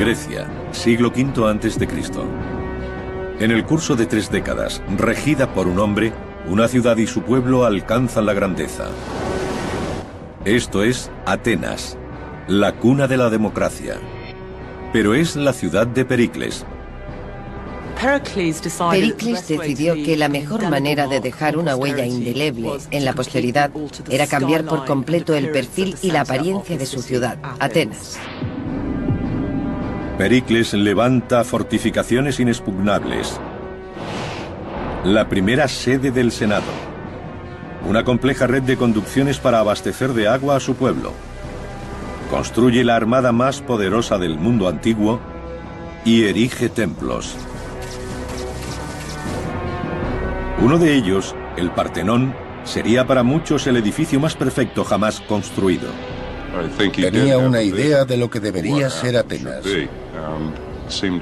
Grecia, siglo V a.C. En el curso de 3 décadas, regida por un hombre, una ciudad y su pueblo alcanzan la grandeza. Esto es Atenas, la cuna de la democracia. Pero es la ciudad de Pericles. Pericles decidió que la mejor manera de dejar una huella indeleble en la posteridad era cambiar por completo el perfil y la apariencia de su ciudad, Atenas. Pericles levanta fortificaciones inexpugnables. La primera sede del Senado. Una compleja red de conducciones para abastecer de agua a su pueblo. Construye la armada más poderosa del mundo antiguo y erige templos. Uno de ellos, el Partenón, sería para muchos el edificio más perfecto jamás construido. Tenía una idea de lo que debería ser Atenas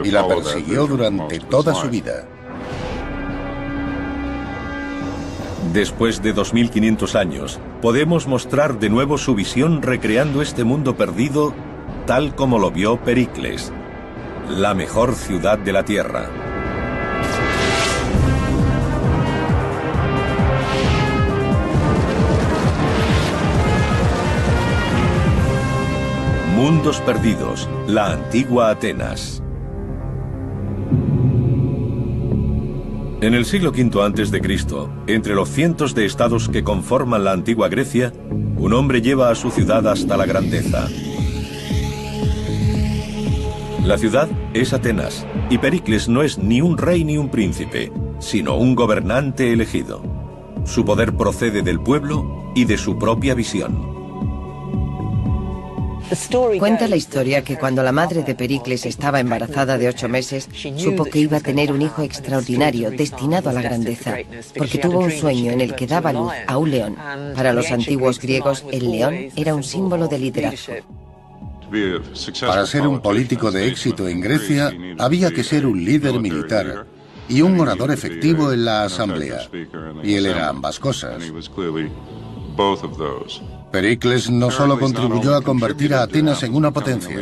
y la persiguió durante toda su vida. Después de 2500 años, podemos mostrar de nuevo su visión recreando este mundo perdido tal como lo vio Pericles, la mejor ciudad de la Tierra. Mundos perdidos, la antigua Atenas. En el siglo V a.C., entre los cientos de estados que conforman la antigua Grecia, un hombre lleva a su ciudad hasta la grandeza. La ciudad es Atenas, y Pericles no es ni un rey ni un príncipe, sino un gobernante elegido. Su poder procede del pueblo y de su propia visión. Cuenta la historia que cuando la madre de Pericles estaba embarazada de 8 meses, supo que iba a tener un hijo extraordinario, destinado a la grandeza, porque tuvo un sueño en el que daba luz a un león. Para los antiguos griegos, el león era un símbolo de liderazgo. Para ser un político de éxito en Grecia, había que ser un líder militar y un orador efectivo en la asamblea. Y él era ambas cosas. Pericles no solo contribuyó a convertir a Atenas en una potencia,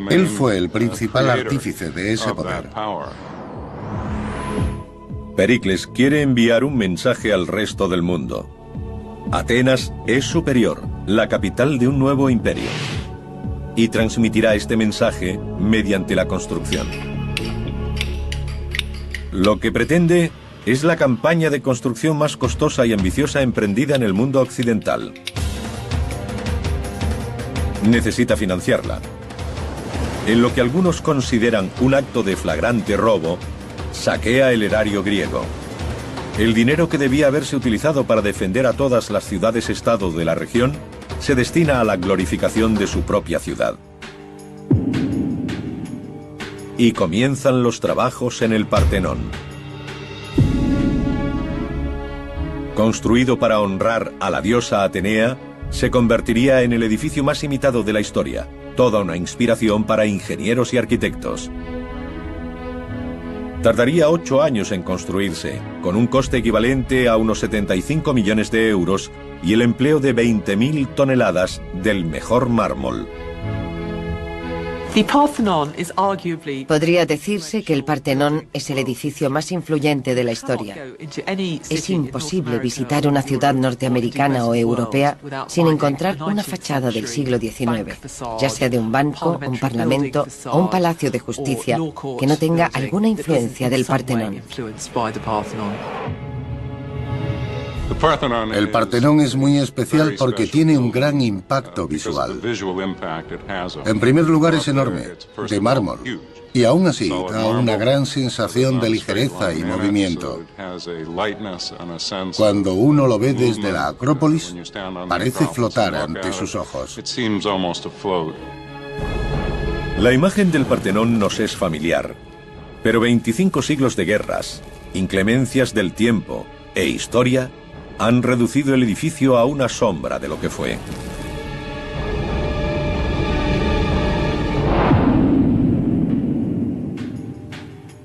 él fue el principal artífice de ese poder. Pericles quiere enviar un mensaje al resto del mundo. Atenas es superior, la capital de un nuevo imperio, y transmitirá este mensaje mediante la construcción. Lo que pretende es la campaña de construcción más costosa y ambiciosa emprendida en el mundo occidental. Necesita financiarla. En lo que algunos consideran un acto de flagrante robo, saquea el erario griego. El dinero que debía haberse utilizado para defender a todas las ciudades-estado de la región se destina a la glorificación de su propia ciudad. Y comienzan los trabajos en el Partenón. Construido para honrar a la diosa Atenea, se convertiría en el edificio más imitado de la historia, toda una inspiración para ingenieros y arquitectos. Tardaría 8 años en construirse, con un coste equivalente a unos 75 millones de euros y el empleo de 20.000 toneladas del mejor mármol. Podría decirse que el Partenón es el edificio más influyente de la historia. Es imposible visitar una ciudad norteamericana o europea sin encontrar una fachada del siglo XIX, ya sea de un banco, un parlamento o un palacio de justicia, que no tenga alguna influencia del Partenón. El Partenón es muy especial porque tiene un gran impacto visual. En primer lugar es enorme, de mármol, y aún así da una gran sensación de ligereza y movimiento. Cuando uno lo ve desde la Acrópolis, parece flotar ante sus ojos. La imagen del Partenón nos es familiar, pero 25 siglos de guerras, inclemencias del tiempo e historia han reducido el edificio a una sombra de lo que fue.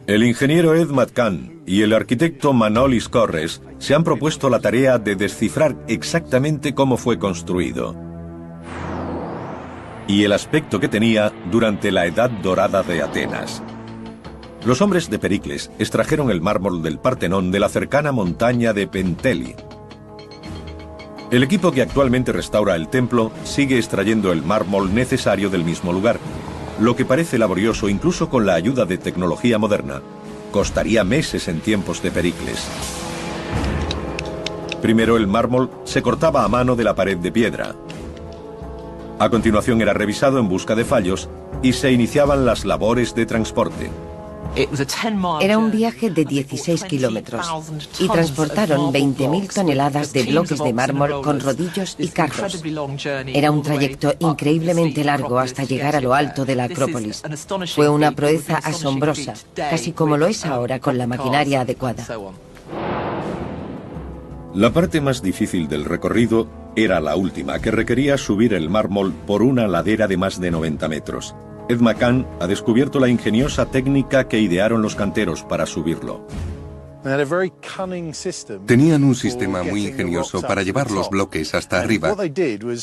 El ingeniero Ed Matcan y el arquitecto Manolis Korres se han propuesto la tarea de descifrar exactamente cómo fue construido. y el aspecto que tenía durante la Edad Dorada de Atenas. Los hombres de Pericles extrajeron el mármol del Partenón de la cercana montaña de Penteli. El equipo que actualmente restaura el templo sigue extrayendo el mármol necesario del mismo lugar, lo que parece laborioso incluso con la ayuda de tecnología moderna. Costaría meses en tiempos de Pericles. Primero el mármol se cortaba a mano de la pared de piedra. A continuación era revisado en busca de fallos y se iniciaban las labores de transporte. Era un viaje de 16 kilómetros y transportaron 20.000 toneladas de bloques de mármol con rodillos y carros. Era un trayecto increíblemente largo hasta llegar a lo alto de la Acrópolis. Fue una proeza asombrosa, casi como lo es ahora con la maquinaria adecuada. La parte más difícil del recorrido era la última, que requería subir el mármol por una ladera de más de 90 metros. Ed McCann ha descubierto la ingeniosa técnica que idearon los canteros para subirlo. Tenían un sistema muy ingenioso para llevar los bloques hasta arriba.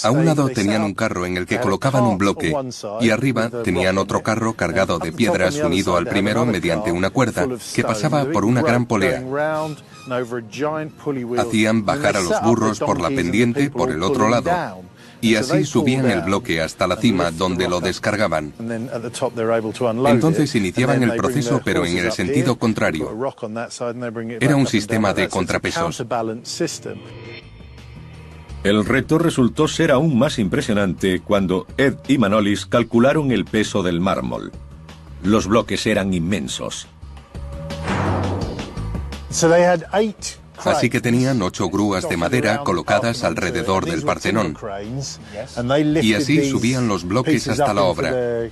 A un lado tenían un carro en el que colocaban un bloque y arriba tenían otro carro cargado de piedras unido al primero mediante una cuerda que pasaba por una gran polea. Hacían bajar a los burros por la pendiente por el otro lado y así subían el bloque hasta la cima donde lo descargaban. Entonces iniciaban el proceso pero en el sentido contrario. Era un sistema de contrapesos. El reto resultó ser aún más impresionante cuando Ed y Manolis calcularon el peso del mármol. Los bloques eran inmensos. Así que tenían 8 grúas de madera colocadas alrededor del Partenón. Y así subían los bloques hasta la obra.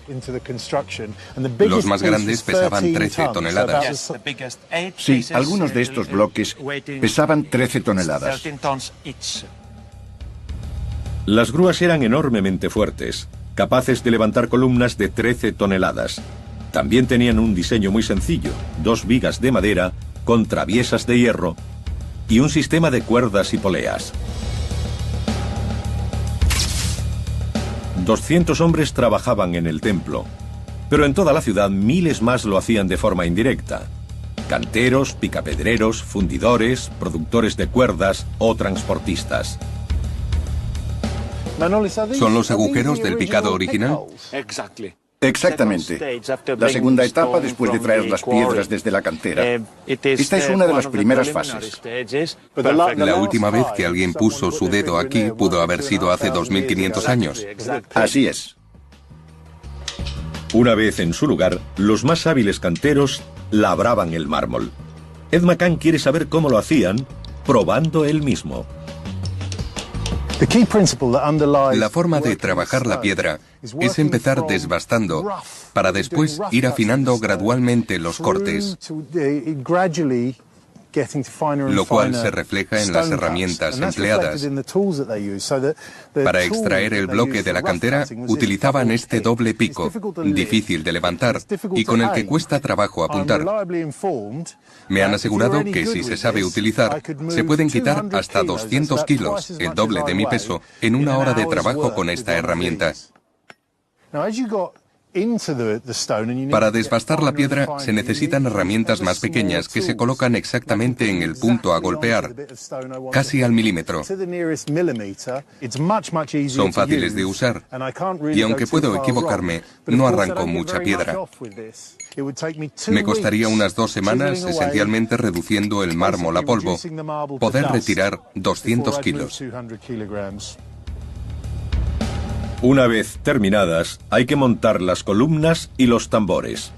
Los más grandes pesaban 13 toneladas. Sí, algunos de estos bloques pesaban 13 toneladas. Las grúas eran enormemente fuertes, capaces de levantar columnas de 13 toneladas. También tenían un diseño muy sencillo, 2 vigas de madera con traviesas de hierro y un sistema de cuerdas y poleas. 200 hombres trabajaban en el templo, pero en toda la ciudad miles más lo hacían de forma indirecta. Canteros, picapedreros, fundidores, productores de cuerdas o transportistas. ¿Son los agujeros del picado original? Exactamente. La segunda etapa después de traer las piedras desde la cantera. Esta es una de las primeras fases. La última vez que alguien puso su dedo aquí pudo haber sido hace 2500 años. Así es. Una vez en su lugar, los más hábiles canteros labraban el mármol. Ed McCann quiere saber cómo lo hacían, probando él mismo. La forma de trabajar la piedra es empezar desbastando para después ir afinando gradualmente los cortes, lo cual se refleja en las herramientas empleadas. Para extraer el bloque de la cantera utilizaban este doble pico, difícil de levantar y con el que cuesta trabajo apuntar. Me han asegurado que si se sabe utilizar, se pueden quitar hasta 200 kilos, el doble de mi peso, en una hora de trabajo con esta herramienta. Para desbastar la piedra se necesitan herramientas más pequeñas que se colocan exactamente en el punto a golpear, casi al milímetro. Son fáciles de usar y aunque puedo equivocarme, no arranco mucha piedra. Me costaría unas 2 semanas, esencialmente reduciendo el mármol a polvo, poder retirar 200 kilos. Una vez terminadas, hay que montar las columnas y los tambores.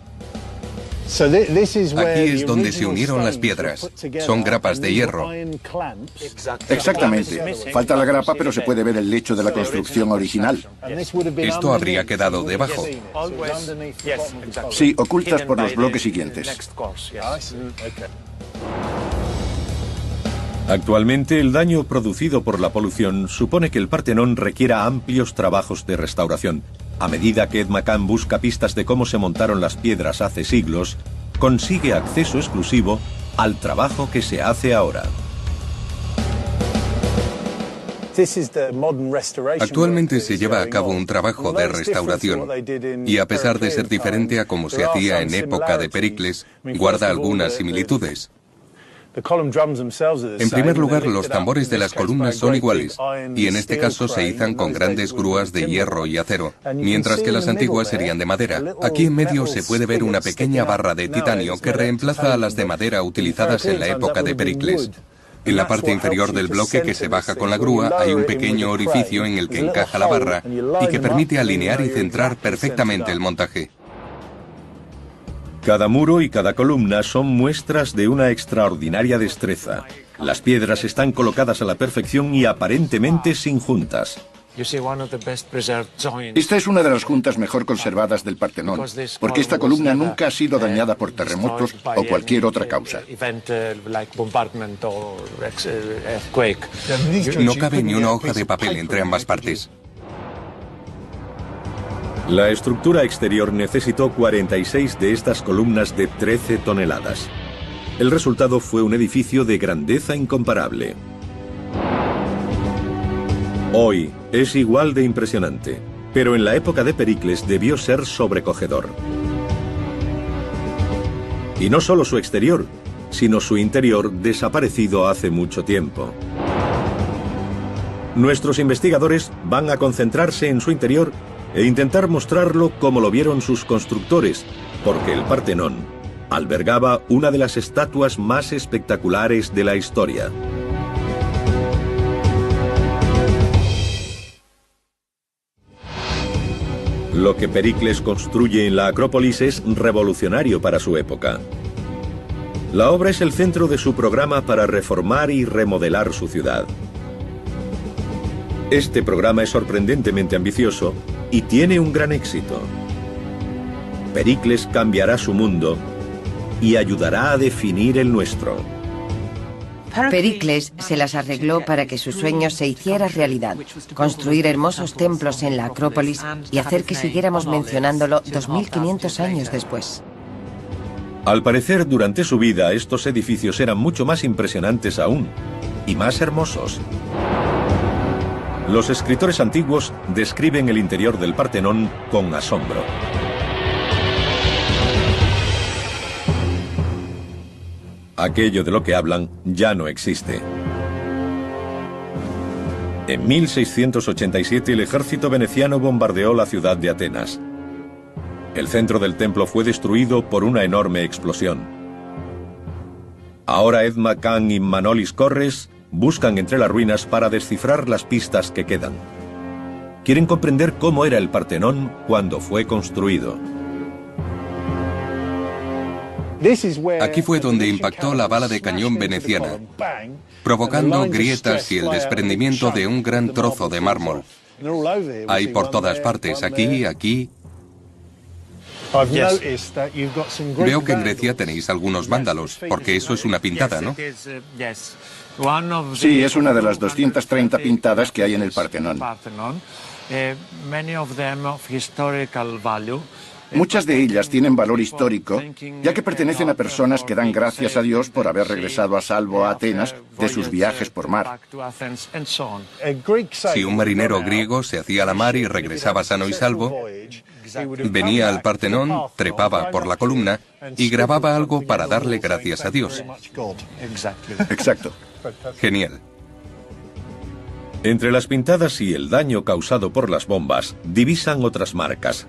Aquí es donde se unieron las piedras. Son grapas de hierro. Exactamente. Falta la grapa, pero se puede ver el lecho de la construcción original. Esto habría quedado debajo. Sí, ocultas por los bloques siguientes. Actualmente, el daño producido por la polución supone que el Partenón requiera amplios trabajos de restauración. A medida que Ed McCann busca pistas de cómo se montaron las piedras hace siglos, consigue acceso exclusivo al trabajo que se hace ahora. Actualmente se lleva a cabo un trabajo de restauración y, a pesar de ser diferente a como se hacía en época de Pericles, guarda algunas similitudes. En primer lugar, los tambores de las columnas son iguales, y en este caso se izan con grandes grúas de hierro y acero, mientras que las antiguas serían de madera. Aquí en medio se puede ver una pequeña barra de titanio que reemplaza a las de madera utilizadas en la época de Pericles. En la parte inferior del bloque que se baja con la grúa hay un pequeño orificio en el que encaja la barra y que permite alinear y centrar perfectamente el montaje. Cada muro y cada columna son muestras de una extraordinaria destreza. Las piedras están colocadas a la perfección y aparentemente sin juntas. Esta es una de las juntas mejor conservadas del Partenón, porque esta columna nunca ha sido dañada por terremotos o cualquier otra causa. No cabe ni una hoja de papel entre ambas partes. La estructura exterior necesitó 46 de estas columnas de 13 toneladas. El resultado fue un edificio de grandeza incomparable. Hoy es igual de impresionante, pero en la época de Pericles debió ser sobrecogedor. Y no solo su exterior, sino su interior desaparecido hace mucho tiempo. Nuestros investigadores van a concentrarse en su interior e intentar mostrarlo como lo vieron sus constructores, porque el Partenón albergaba una de las estatuas más espectaculares de la historia. Lo que Pericles construye en la Acrópolis es revolucionario para su época. La obra es el centro de su programa para reformar y remodelar su ciudad. Este programa es sorprendentemente ambicioso y tiene un gran éxito. Pericles cambiará su mundo y ayudará a definir el nuestro. Pericles se las arregló para que su sueño se hiciera realidad, construir hermosos templos en la Acrópolis y hacer que siguiéramos mencionándolo 2500 años después. Al parecer, durante su vida, estos edificios eran mucho más impresionantes aún y más hermosos. Los escritores antiguos describen el interior del Partenón con asombro. Aquello de lo que hablan ya no existe. En 1687 el ejército veneciano bombardeó la ciudad de Atenas. El centro del templo fue destruido por una enorme explosión. Ahora Edma Khan y Manolis Corres buscan entre las ruinas para descifrar las pistas que quedan. Quieren comprender cómo era el Partenón cuando fue construido. Aquí fue donde impactó la bala de cañón veneciana, provocando grietas y el desprendimiento de un gran trozo de mármol. Hay por todas partes, aquí, aquí. Veo que en Grecia tenéis algunos vándalos, porque eso es una pintada, ¿no? Sí, es una de las 230 pintadas que hay en el Partenón. Muchas de ellas tienen valor histórico, ya que pertenecen a personas que dan gracias a Dios por haber regresado a salvo a Atenas de sus viajes por mar. Si un marinero griego se hacía a la mar y regresaba sano y salvo, venía al Partenón, trepaba por la columna y grababa algo para darle gracias a Dios. Exacto. Genial. Entre las pintadas y el daño causado por las bombas, divisan otras marcas.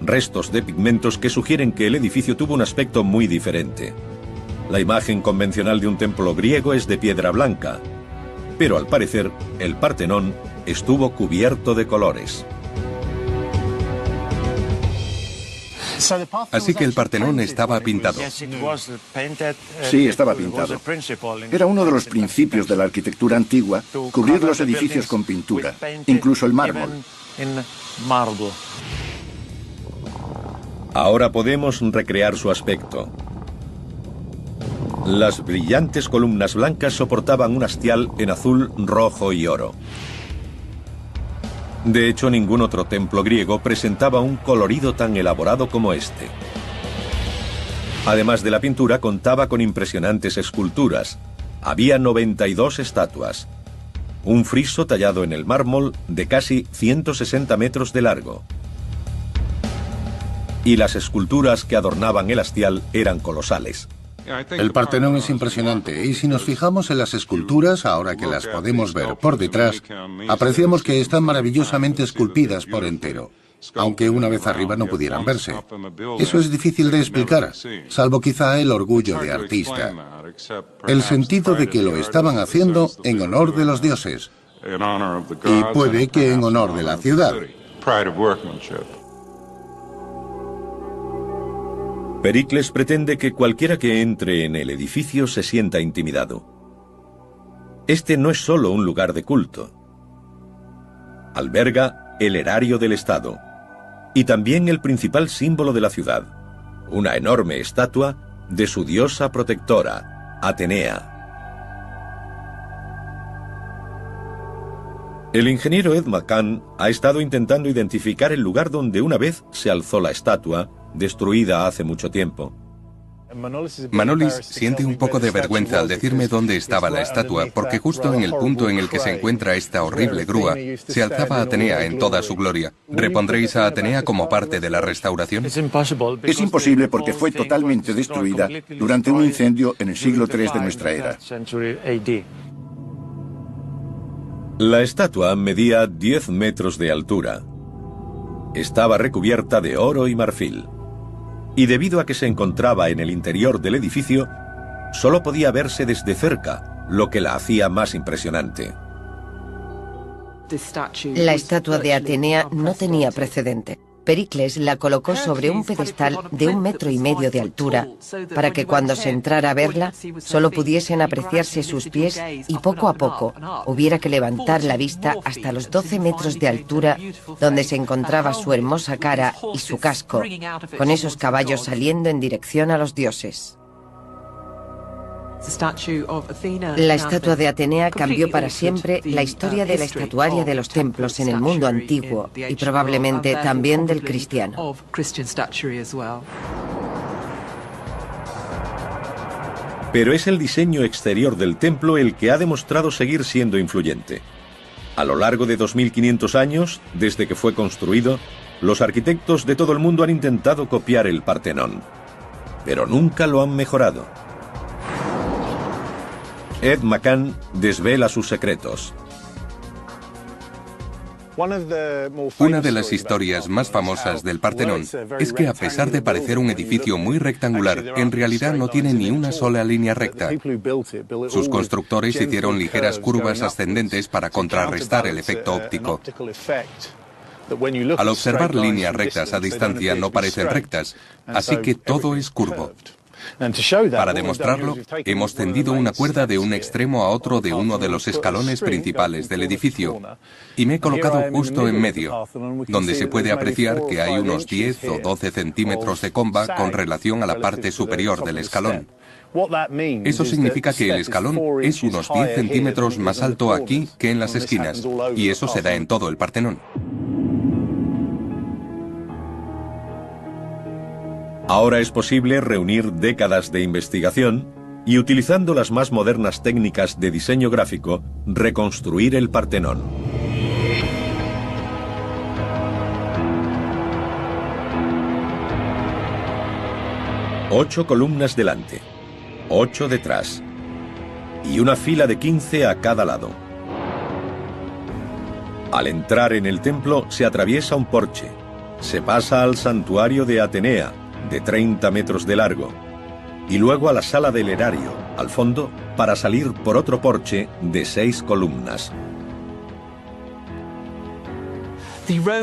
Restos de pigmentos que sugieren que el edificio tuvo un aspecto muy diferente. La imagen convencional de un templo griego es de piedra blanca, pero al parecer el Partenón estuvo cubierto de colores. Así que el Partenón estaba pintado. Sí, estaba pintado. Era uno de los principios de la arquitectura antigua, cubrir los edificios con pintura, incluso el mármol. Ahora podemos recrear su aspecto. Las brillantes columnas blancas soportaban un hastial en azul, rojo y oro. De hecho, ningún otro templo griego presentaba un colorido tan elaborado como este. Además de la pintura, contaba con impresionantes esculturas. Había 92 estatuas. un friso tallado en el mármol de casi 160 metros de largo. Y las esculturas que adornaban el hastial eran colosales. El Partenón es impresionante, y si nos fijamos en las esculturas, ahora que las podemos ver por detrás, apreciamos que están maravillosamente esculpidas por entero, aunque una vez arriba no pudieran verse. Eso es difícil de explicar, salvo quizá el orgullo de artista, el sentido de que lo estaban haciendo en honor de los dioses, y puede que en honor de la ciudad. Pericles pretende que cualquiera que entre en el edificio se sienta intimidado. Este no es solo un lugar de culto. Alberga el erario del Estado y también el principal símbolo de la ciudad, una enorme estatua de su diosa protectora, Atenea. El ingeniero Ed McCann ha estado intentando identificar el lugar donde una vez se alzó la estatua, destruida hace mucho tiempo. Manolis siente un poco de vergüenza al decirme dónde estaba la estatua, porque justo en el punto en el que se encuentra esta horrible grúa, se alzaba Atenea en toda su gloria. ¿Repondréis a Atenea como parte de la restauración? Es imposible porque fue totalmente destruida durante un incendio en el siglo III de nuestra era. La estatua medía 10 metros de altura. Estaba recubierta de oro y marfil. Y debido a que se encontraba en el interior del edificio, solo podía verse desde cerca, lo que la hacía más impresionante. La estatua de Atenea no tenía precedente. Pericles la colocó sobre un pedestal de 1,5 metros de altura para que cuando se entrara a verla solo pudiesen apreciarse sus pies y poco a poco hubiera que levantar la vista hasta los 12 metros de altura donde se encontraba su hermosa cara y su casco, con esos caballos saliendo en dirección a los dioses. La estatua de Atenea cambió para siempre la historia de la estatuaria de los templos en el mundo antiguo y probablemente también del cristiano. Pero es el diseño exterior del templo el que ha demostrado seguir siendo influyente. A lo largo de 2500 años, desde que fue construido, los arquitectos de todo el mundo han intentado copiar el Partenón, pero nunca lo han mejorado. Ed McCann desvela sus secretos. Una de las historias más famosas del Partenón es que a pesar de parecer un edificio muy rectangular, en realidad no tiene ni una sola línea recta. Sus constructores hicieron ligeras curvas ascendentes para contrarrestar el efecto óptico. Al observar líneas rectas a distancia no parecen rectas, así que todo es curvo. Para demostrarlo, hemos tendido una cuerda de un extremo a otro de uno de los escalones principales del edificio y me he colocado justo en medio, donde se puede apreciar que hay unos 10 o 12 centímetros de comba con relación a la parte superior del escalón. Eso significa que el escalón es unos 10 centímetros más alto aquí que en las esquinas, y eso se da en todo el Partenón. Ahora es posible reunir décadas de investigación y, utilizando las más modernas técnicas de diseño gráfico, reconstruir el Partenón. Ocho columnas delante, 8 detrás, y una fila de 15 a cada lado. Al entrar en el templo se atraviesa un porche, se pasa al santuario de Atenea, de 30 metros de largo, y luego a la sala del erario, al fondo, para salir por otro porche de 6 columnas.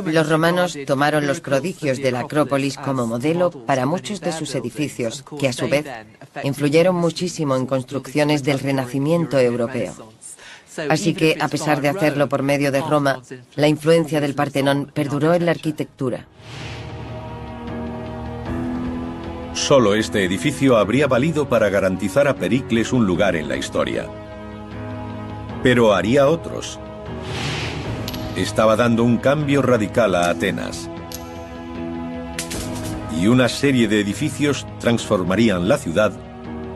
Los romanos tomaron los prodigios de la Acrópolis como modelo para muchos de sus edificios, que a su vez influyeron muchísimo en construcciones del Renacimiento europeo. Así que, a pesar de hacerlo por medio de Roma, la influencia del Partenón perduró en la arquitectura. Solo este edificio habría valido para garantizar a Pericles un lugar en la historia. Pero haría otros. Estaba dando un cambio radical a Atenas. Y una serie de edificios transformarían la ciudad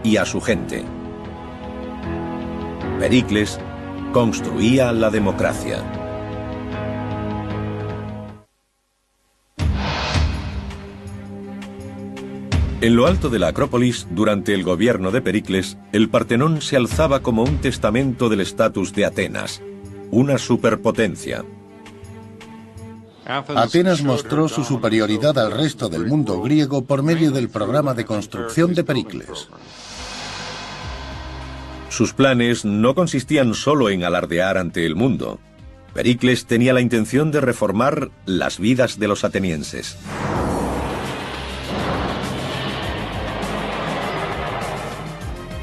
y a su gente. Pericles construía la democracia. En lo alto de la Acrópolis, durante el gobierno de Pericles, el Partenón se alzaba como un testamento del estatus de Atenas, una superpotencia. Atenas mostró su superioridad al resto del mundo griego por medio del programa de construcción de Pericles. Sus planes no consistían solo en alardear ante el mundo. Pericles tenía la intención de reformar las vidas de los atenienses.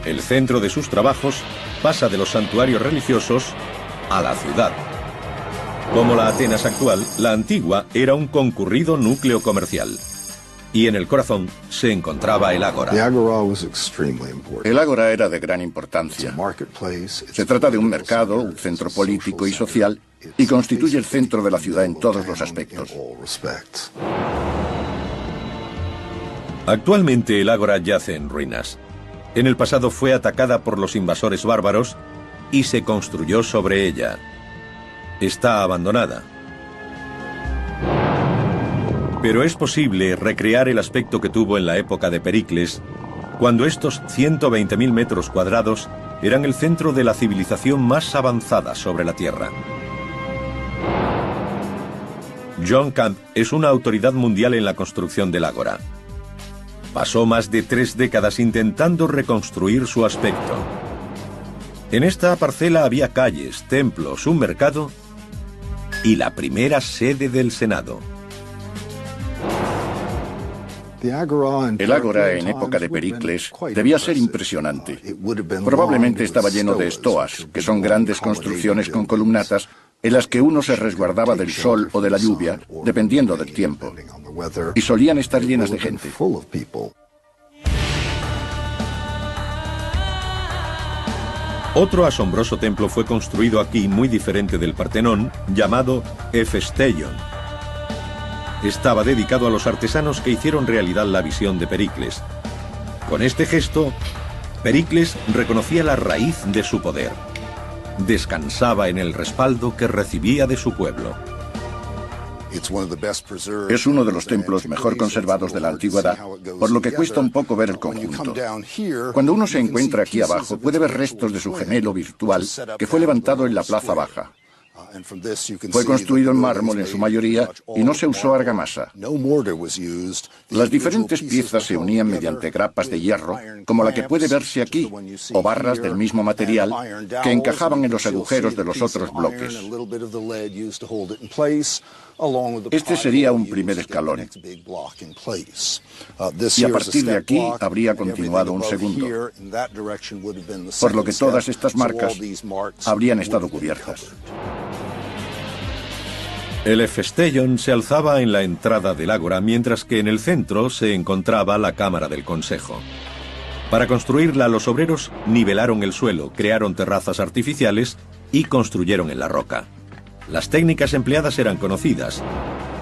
El centro de sus trabajos pasa de los santuarios religiosos a la ciudad. Como la Atenas actual, la antigua era un concurrido núcleo comercial. Y en el corazón se encontraba el ágora. El ágora era de gran importancia. Se trata de un mercado, un centro político y social, y constituye el centro de la ciudad en todos los aspectos. Actualmente el ágora yace en ruinas. En el pasado fue atacada por los invasores bárbaros y se construyó sobre ella. Está abandonada. Pero es posible recrear el aspecto que tuvo en la época de Pericles, cuando estos 120.000 metros cuadrados eran el centro de la civilización más avanzada sobre la Tierra. John Camp es una autoridad mundial en la construcción del ágora. Pasó más de 3 décadas intentando reconstruir su aspecto. En esta parcela había calles, templos, un mercado y la primera sede del Senado. El ágora en época de Pericles debía ser impresionante. Probablemente estaba lleno de estoas, que son grandes construcciones con columnatas en las que uno se resguardaba del sol o de la lluvia, dependiendo del tiempo, y solían estar llenas de gente. Otro asombroso templo fue construido aquí, muy diferente del Partenón, llamado Hefesteion. Estaba dedicado a los artesanos que hicieron realidad la visión de Pericles. Con este gesto, Pericles reconocía la raíz de su poder. Descansaba en el respaldo que recibía de su pueblo. Es uno de los templos mejor conservados de la antigüedad, por lo que cuesta un poco ver el conjunto. Cuando uno se encuentra aquí abajo, puede ver restos de su gemelo virtual que fue levantado en la plaza baja. Fue construido en mármol en su mayoría y no se usó argamasa. Las diferentes piezas se unían mediante grapas de hierro, como la que puede verse aquí, o barras del mismo material que encajaban en los agujeros de los otros bloques. Este sería un primer escalón. Y a partir de aquí habría continuado un segundo, por lo que todas estas marcas habrían estado cubiertas. El Hefesteion se alzaba en la entrada del ágora, mientras que en el centro se encontraba la Cámara del Consejo. Para construirla, los obreros nivelaron el suelo, crearon terrazas artificiales y construyeron en la roca. Las técnicas empleadas eran conocidas,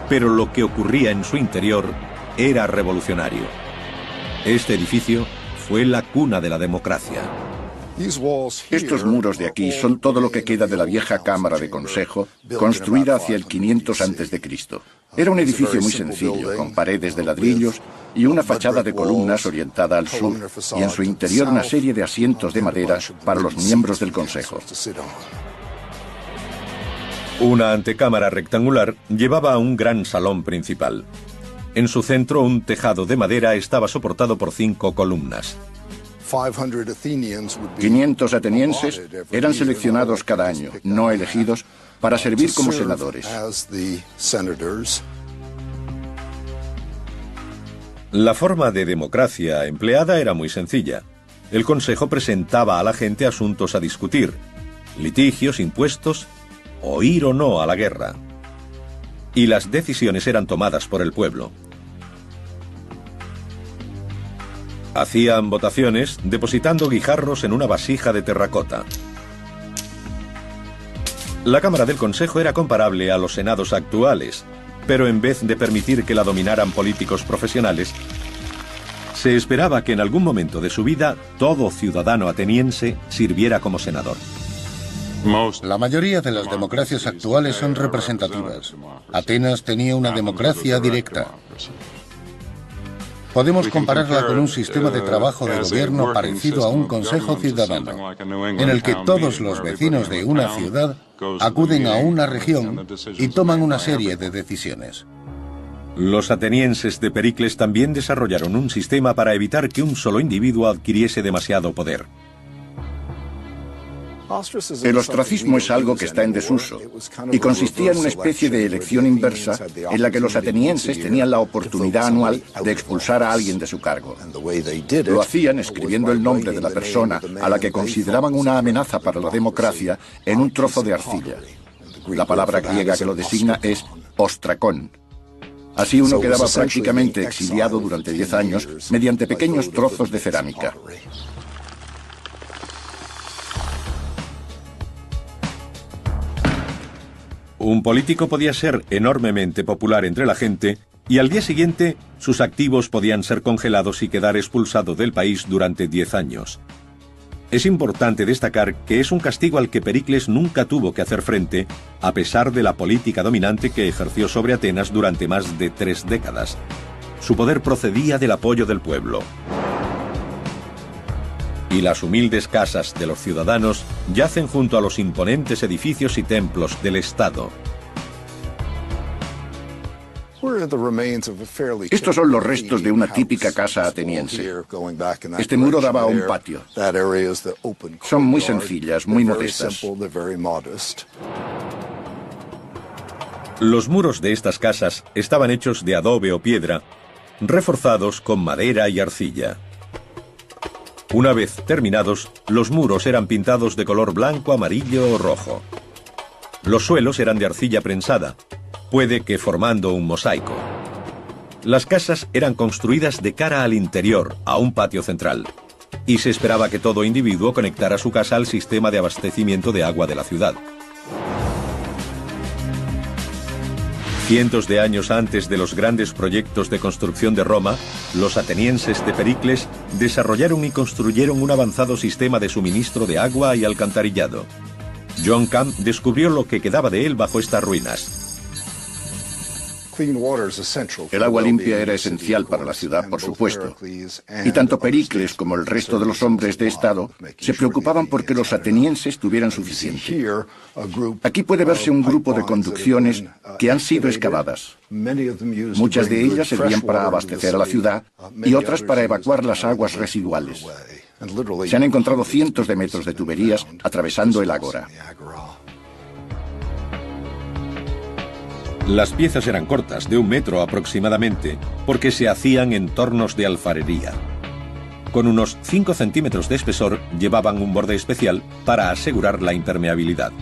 pero lo que ocurría en su interior era revolucionario. Este edificio fue la cuna de la democracia. Estos muros de aquí son todo lo que queda de la vieja Cámara de Consejo, construida hacia el 500 a.C. Era un edificio muy sencillo, con paredes de ladrillos y una fachada de columnas orientada al sur, y en su interior una serie de asientos de madera para los miembros del Consejo. Una antecámara rectangular llevaba a un gran salón principal. En su centro, un tejado de madera estaba soportado por 5 columnas. 500 atenienses eran seleccionados cada año, no elegidos, para servir como senadores. La forma de democracia empleada era muy sencilla. El Consejo presentaba a la gente asuntos a discutir, litigios, impuestos, o ir o no a la guerra. Y las decisiones eran tomadas por el pueblo. Hacían votaciones depositando guijarros en una vasija de terracota. La Cámara del Consejo era comparable a los senados actuales, pero en vez de permitir que la dominaran políticos profesionales, se esperaba que en algún momento de su vida todo ciudadano ateniense sirviera como senador. La mayoría de las democracias actuales son representativas. Atenas tenía una democracia directa. Podemos compararla con un sistema de trabajo de gobierno parecido a un consejo ciudadano, en el que todos los vecinos de una ciudad acuden a una región y toman una serie de decisiones. Los atenienses de Pericles también desarrollaron un sistema para evitar que un solo individuo adquiriese demasiado poder. El ostracismo es algo que está en desuso y consistía en una especie de elección inversa en la que los atenienses tenían la oportunidad anual de expulsar a alguien de su cargo. Lo hacían escribiendo el nombre de la persona a la que consideraban una amenaza para la democracia en un trozo de arcilla. La palabra griega que lo designa es ostrakón. Así uno quedaba prácticamente exiliado durante 10 años mediante pequeños trozos de cerámica. Un político podía ser enormemente popular entre la gente y al día siguiente sus activos podían ser congelados y quedar expulsado del país durante 10 años. Es importante destacar que es un castigo al que Pericles nunca tuvo que hacer frente, a pesar de la política dominante que ejerció sobre Atenas durante más de 3 décadas. Su poder procedía del apoyo del pueblo. Y las humildes casas de los ciudadanos yacen junto a los imponentes edificios y templos del Estado. Estos son los restos de una típica casa ateniense. Este muro daba a un patio. Son muy sencillas, muy modestas. Los muros de estas casas estaban hechos de adobe o piedra, reforzados con madera y arcilla. Una vez terminados, los muros eran pintados de color blanco, amarillo o rojo. Los suelos eran de arcilla prensada, puede que formando un mosaico. Las casas eran construidas de cara al interior, a un patio central, y se esperaba que todo individuo conectara su casa al sistema de abastecimiento de agua de la ciudad. Cientos de años antes de los grandes proyectos de construcción de Roma, los atenienses de Pericles desarrollaron y construyeron un avanzado sistema de suministro de agua y alcantarillado. John Camp descubrió lo que quedaba de él bajo estas ruinas. El agua limpia era esencial para la ciudad, por supuesto. Y tanto Pericles como el resto de los hombres de Estado se preocupaban porque los atenienses tuvieran suficiente. Aquí puede verse un grupo de conducciones que han sido excavadas. Muchas de ellas servían para abastecer a la ciudad y otras para evacuar las aguas residuales. Se han encontrado cientos de metros de tuberías atravesando el ágora. Las piezas eran cortas, de 1 metro aproximadamente, porque se hacían en tornos de alfarería. Con unos 5 centímetros de espesor llevaban un borde especial para asegurar la impermeabilidad.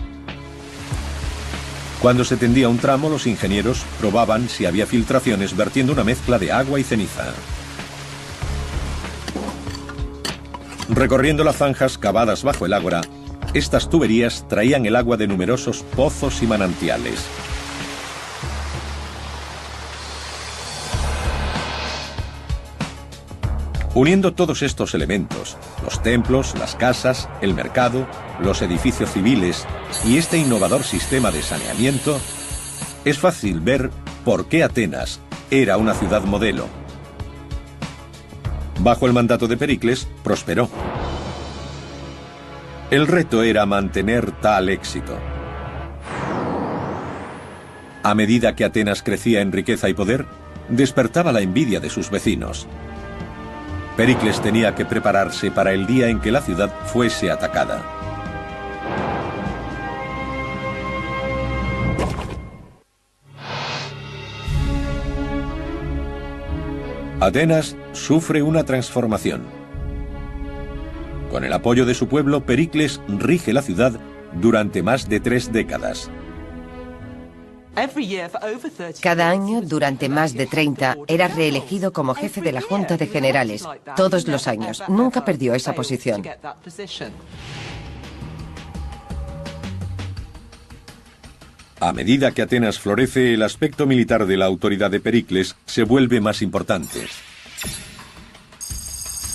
Cuando se tendía un tramo, los ingenieros probaban si había filtraciones vertiendo una mezcla de agua y ceniza. Recorriendo las zanjas cavadas bajo el ágora, estas tuberías traían el agua de numerosos pozos y manantiales. Uniendo todos estos elementos, los templos, las casas, el mercado, los edificios civiles y este innovador sistema de saneamiento, es fácil ver por qué Atenas era una ciudad modelo. Bajo el mandato de Pericles, prosperó. El reto era mantener tal éxito. A medida que Atenas crecía en riqueza y poder, despertaba la envidia de sus vecinos. Pericles tenía que prepararse para el día en que la ciudad fuese atacada. Atenas sufre una transformación. Con el apoyo de su pueblo, Pericles rige la ciudad durante más de 3 décadas. Cada año, durante más de 30, era reelegido como jefe de la Junta de Generales. Todos los años. Nunca perdió esa posición. A medida que Atenas florece, el aspecto militar de la autoridad de Pericles se vuelve más importante.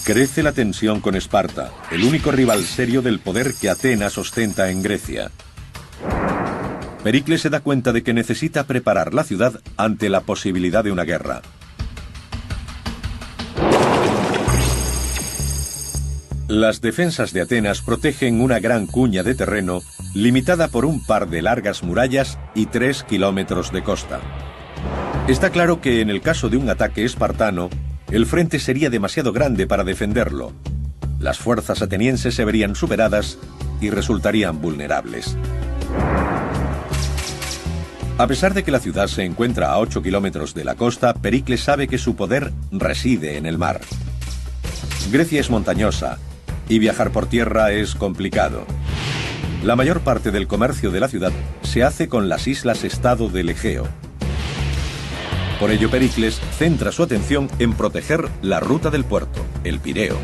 Crece la tensión con Esparta, el único rival serio del poder que Atenas ostenta en Grecia. Pericles se da cuenta de que necesita preparar la ciudad ante la posibilidad de una guerra. Las defensas de Atenas protegen una gran cuña de terreno limitada por un par de largas murallas y 3 kilómetros de costa. Está claro que en el caso de un ataque espartano, el frente sería demasiado grande para defenderlo. Las fuerzas atenienses se verían superadas y resultarían vulnerables. A pesar de que la ciudad se encuentra a 8 kilómetros de la costa, Pericles sabe que su poder reside en el mar. Grecia es montañosa y viajar por tierra es complicado. La mayor parte del comercio de la ciudad se hace con las islas-estado del Egeo. Por ello, Pericles centra su atención en proteger la ruta del puerto, el Pireo.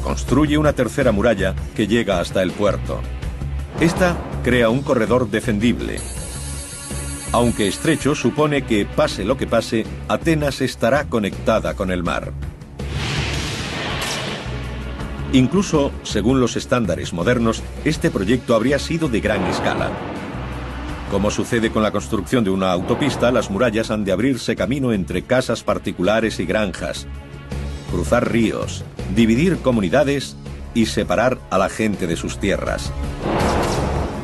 Construye una tercera muralla que llega hasta el puerto. Esta crea un corredor defendible. Aunque estrecho, supone que, pase lo que pase, Atenas estará conectada con el mar. Incluso, según los estándares modernos, este proyecto habría sido de gran escala. Como sucede con la construcción de una autopista, las murallas han de abrirse camino entre casas particulares y granjas, cruzar ríos, dividir comunidades y separar a la gente de sus tierras.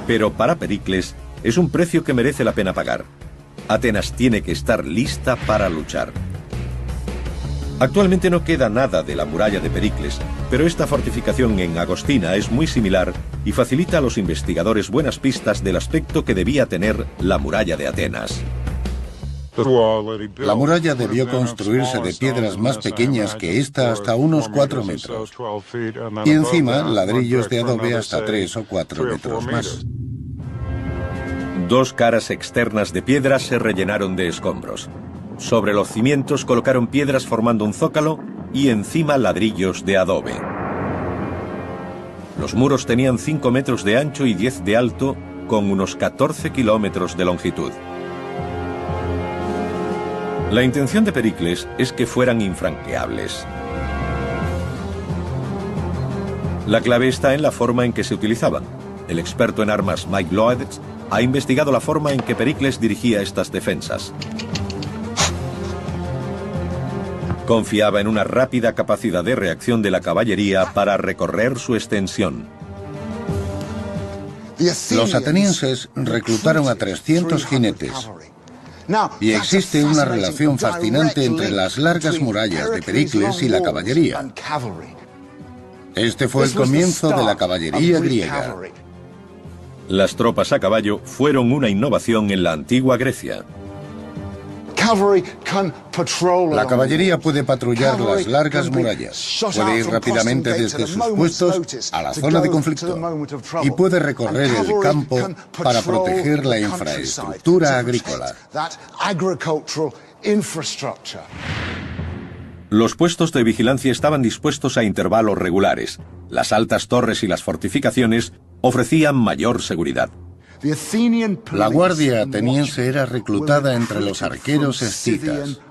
Pero para Pericles es un precio que merece la pena pagar. Atenas tiene que estar lista para luchar. Actualmente no queda nada de la muralla de Pericles, pero esta fortificación en Agostina es muy similar y facilita a los investigadores buenas pistas del aspecto que debía tener la muralla de Atenas. La muralla debió construirse de piedras más pequeñas que esta hasta unos 4 metros. Y encima ladrillos de adobe hasta 3 o 4 metros más. 2 caras externas de piedra se rellenaron de escombros. Sobre los cimientos colocaron piedras formando un zócalo y encima ladrillos de adobe. Los muros tenían 5 metros de ancho y 10 de alto, con unos 14 kilómetros de longitud. La intención de Pericles es que fueran infranqueables. La clave está en la forma en que se utilizaban. El experto en armas Mike Lloyd ha investigado la forma en que Pericles dirigía estas defensas. Confiaba en una rápida capacidad de reacción de la caballería para recorrer su extensión. Los atenienses reclutaron a 300 jinetes. Y existe una relación fascinante entre las largas murallas de Pericles y la caballería. Este fue el comienzo de la caballería griega. Las tropas a caballo fueron una innovación en la antigua Grecia. La caballería puede patrullar las largas murallas, puede ir rápidamente desde sus puestos a la zona de conflicto y puede recorrer el campo para proteger la infraestructura agrícola. Los puestos de vigilancia estaban dispuestos a intervalos regulares. Las altas torres y las fortificaciones ofrecían mayor seguridad. La guardia ateniense era reclutada entre los arqueros escitas,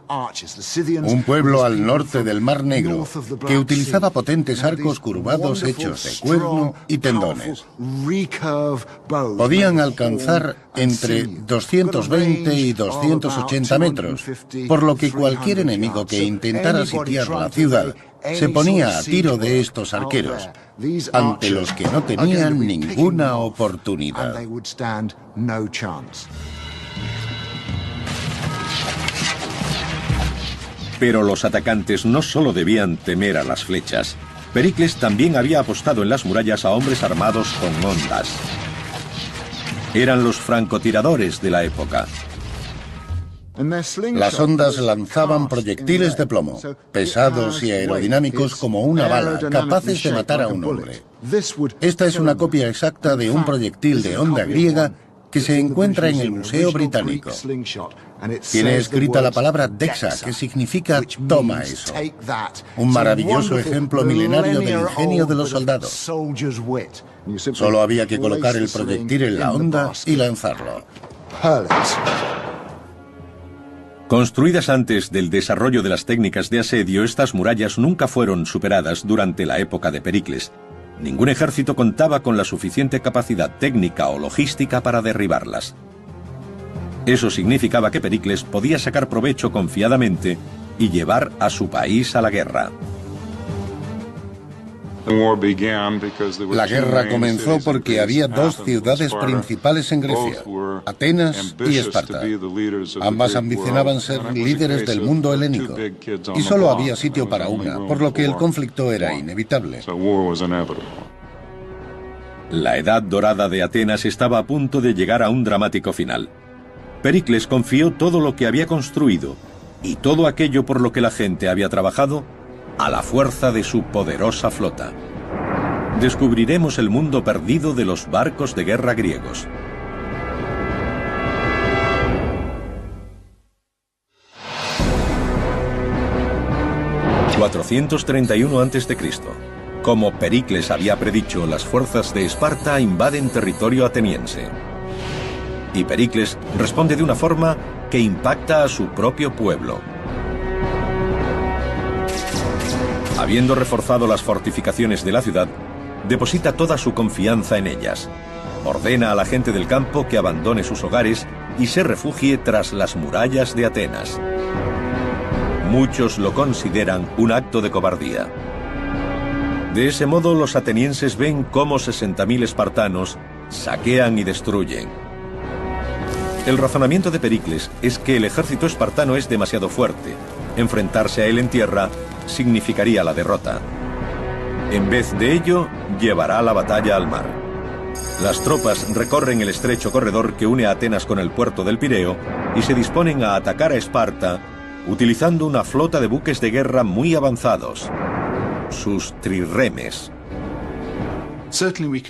un pueblo al norte del Mar Negro que utilizaba potentes arcos curvados hechos de cuerno y tendones. Podían alcanzar entre 220 y 280 metros, por lo que cualquier enemigo que intentara sitiar la ciudad se ponía a tiro de estos arqueros, ante los que no tenían ninguna oportunidad. Pero los atacantes no solo debían temer a las flechas. Pericles también había apostado en las murallas a hombres armados con hondas. Eran los francotiradores de la época. Las hondas lanzaban proyectiles de plomo, pesados y aerodinámicos como una bala, capaces de matar a un hombre. Esta es una copia exacta de un proyectil de honda griega que se encuentra en el Museo Británico. Tiene escrita la palabra Dexa, que significa toma eso. Un maravilloso ejemplo milenario del ingenio de los soldados. Solo había que colocar el proyectil en la honda y lanzarlo. Construidas antes del desarrollo de las técnicas de asedio, estas murallas nunca fueron superadas durante la época de Pericles. Ningún ejército contaba con la suficiente capacidad técnica o logística para derribarlas. Eso significaba que Pericles podía sacar provecho confiadamente y llevar a su país a la guerra. La guerra comenzó porque había dos ciudades principales en Grecia, Atenas y Esparta. Ambas ambicionaban ser líderes del mundo helénico, y solo había sitio para una, por lo que el conflicto era inevitable. La edad dorada de Atenas estaba a punto de llegar a un dramático final. Pericles confió todo lo que había construido y todo aquello por lo que la gente había trabajado a la fuerza de su poderosa flota. Descubriremos el mundo perdido de los barcos de guerra griegos. ...431 a.C. Como Pericles había predicho, las fuerzas de Esparta invaden territorio ateniense. Y Pericles responde de una forma que impacta a su propio pueblo. Habiendo reforzado las fortificaciones de la ciudad, deposita toda su confianza en ellas. Ordena a la gente del campo que abandone sus hogares y se refugie tras las murallas de Atenas. Muchos lo consideran un acto de cobardía. De ese modo, los atenienses ven cómo 60.000 espartanos saquean y destruyen. El razonamiento de Pericles es que el ejército espartano es demasiado fuerte. Enfrentarse a él en tierra significaría la derrota. En vez de ello, llevará la batalla al mar. Las tropas recorren el estrecho corredor que une a Atenas con el puerto del Pireo y se disponen a atacar a Esparta utilizando una flota de buques de guerra muy avanzados, sus trirremes.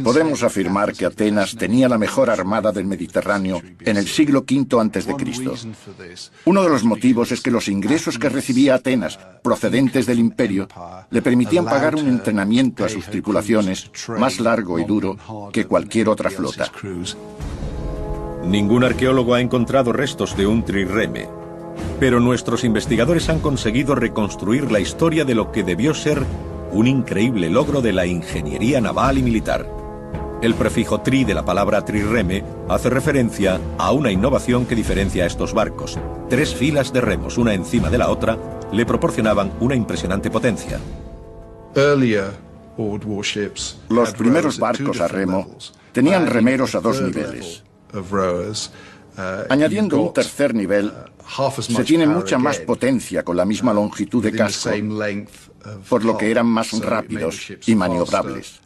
Podemos afirmar que Atenas tenía la mejor armada del Mediterráneo en el siglo V a.C. Uno de los motivos es que los ingresos que recibía Atenas, procedentes del imperio, le permitían pagar un entrenamiento a sus tripulaciones más largo y duro que cualquier otra flota. Ningún arqueólogo ha encontrado restos de un trirreme, pero nuestros investigadores han conseguido reconstruir la historia de lo que debió ser un increíble logro de la ingeniería naval y militar. El prefijo tri de la palabra trirreme hace referencia a una innovación que diferencia a estos barcos. 3 filas de remos, una encima de la otra, le proporcionaban una impresionante potencia. Los primeros barcos a remo tenían remeros a 2 niveles. Añadiendo un tercer nivel, se tiene mucha más potencia con la misma longitud de casco, por lo que eran más rápidos y maniobrables.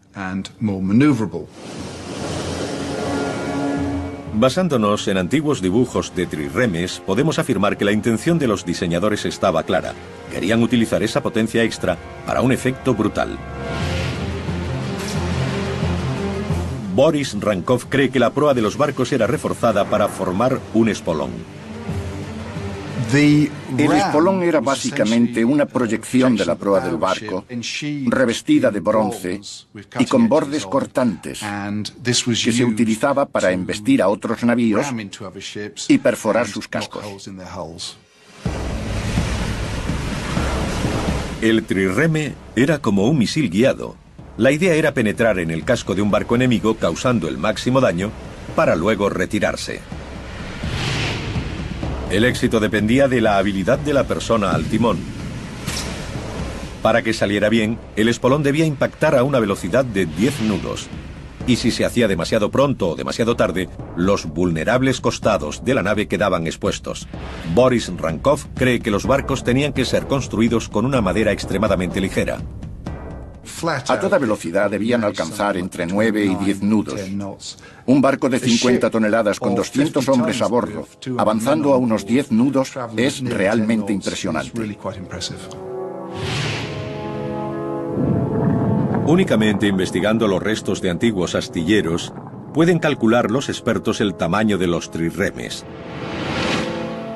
Basándonos en antiguos dibujos de trirremes, podemos afirmar que la intención de los diseñadores estaba clara. Querían utilizar esa potencia extra para un efecto brutal. Boris Rankov cree que la proa de los barcos era reforzada para formar un espolón. El espolón era básicamente una proyección de la proa del barco, revestida de bronce y con bordes cortantes, que se utilizaba para embestir a otros navíos y perforar sus cascos. El trirreme era como un misil guiado. La idea era penetrar en el casco de un barco enemigo causando el máximo daño para luego retirarse. El éxito dependía de la habilidad de la persona al timón. Para que saliera bien, el espolón debía impactar a una velocidad de 10 nudos. Y si se hacía demasiado pronto o demasiado tarde, los vulnerables costados de la nave quedaban expuestos. Boris Rankov cree que los barcos tenían que ser construidos con una madera extremadamente ligera. A toda velocidad debían alcanzar entre 9 y 10 nudos. Un barco de 50 toneladas con 200 hombres a bordo, avanzando a unos 10 nudos, es realmente impresionante. Únicamente investigando los restos de antiguos astilleros, pueden calcular los expertos el tamaño de los trirremes.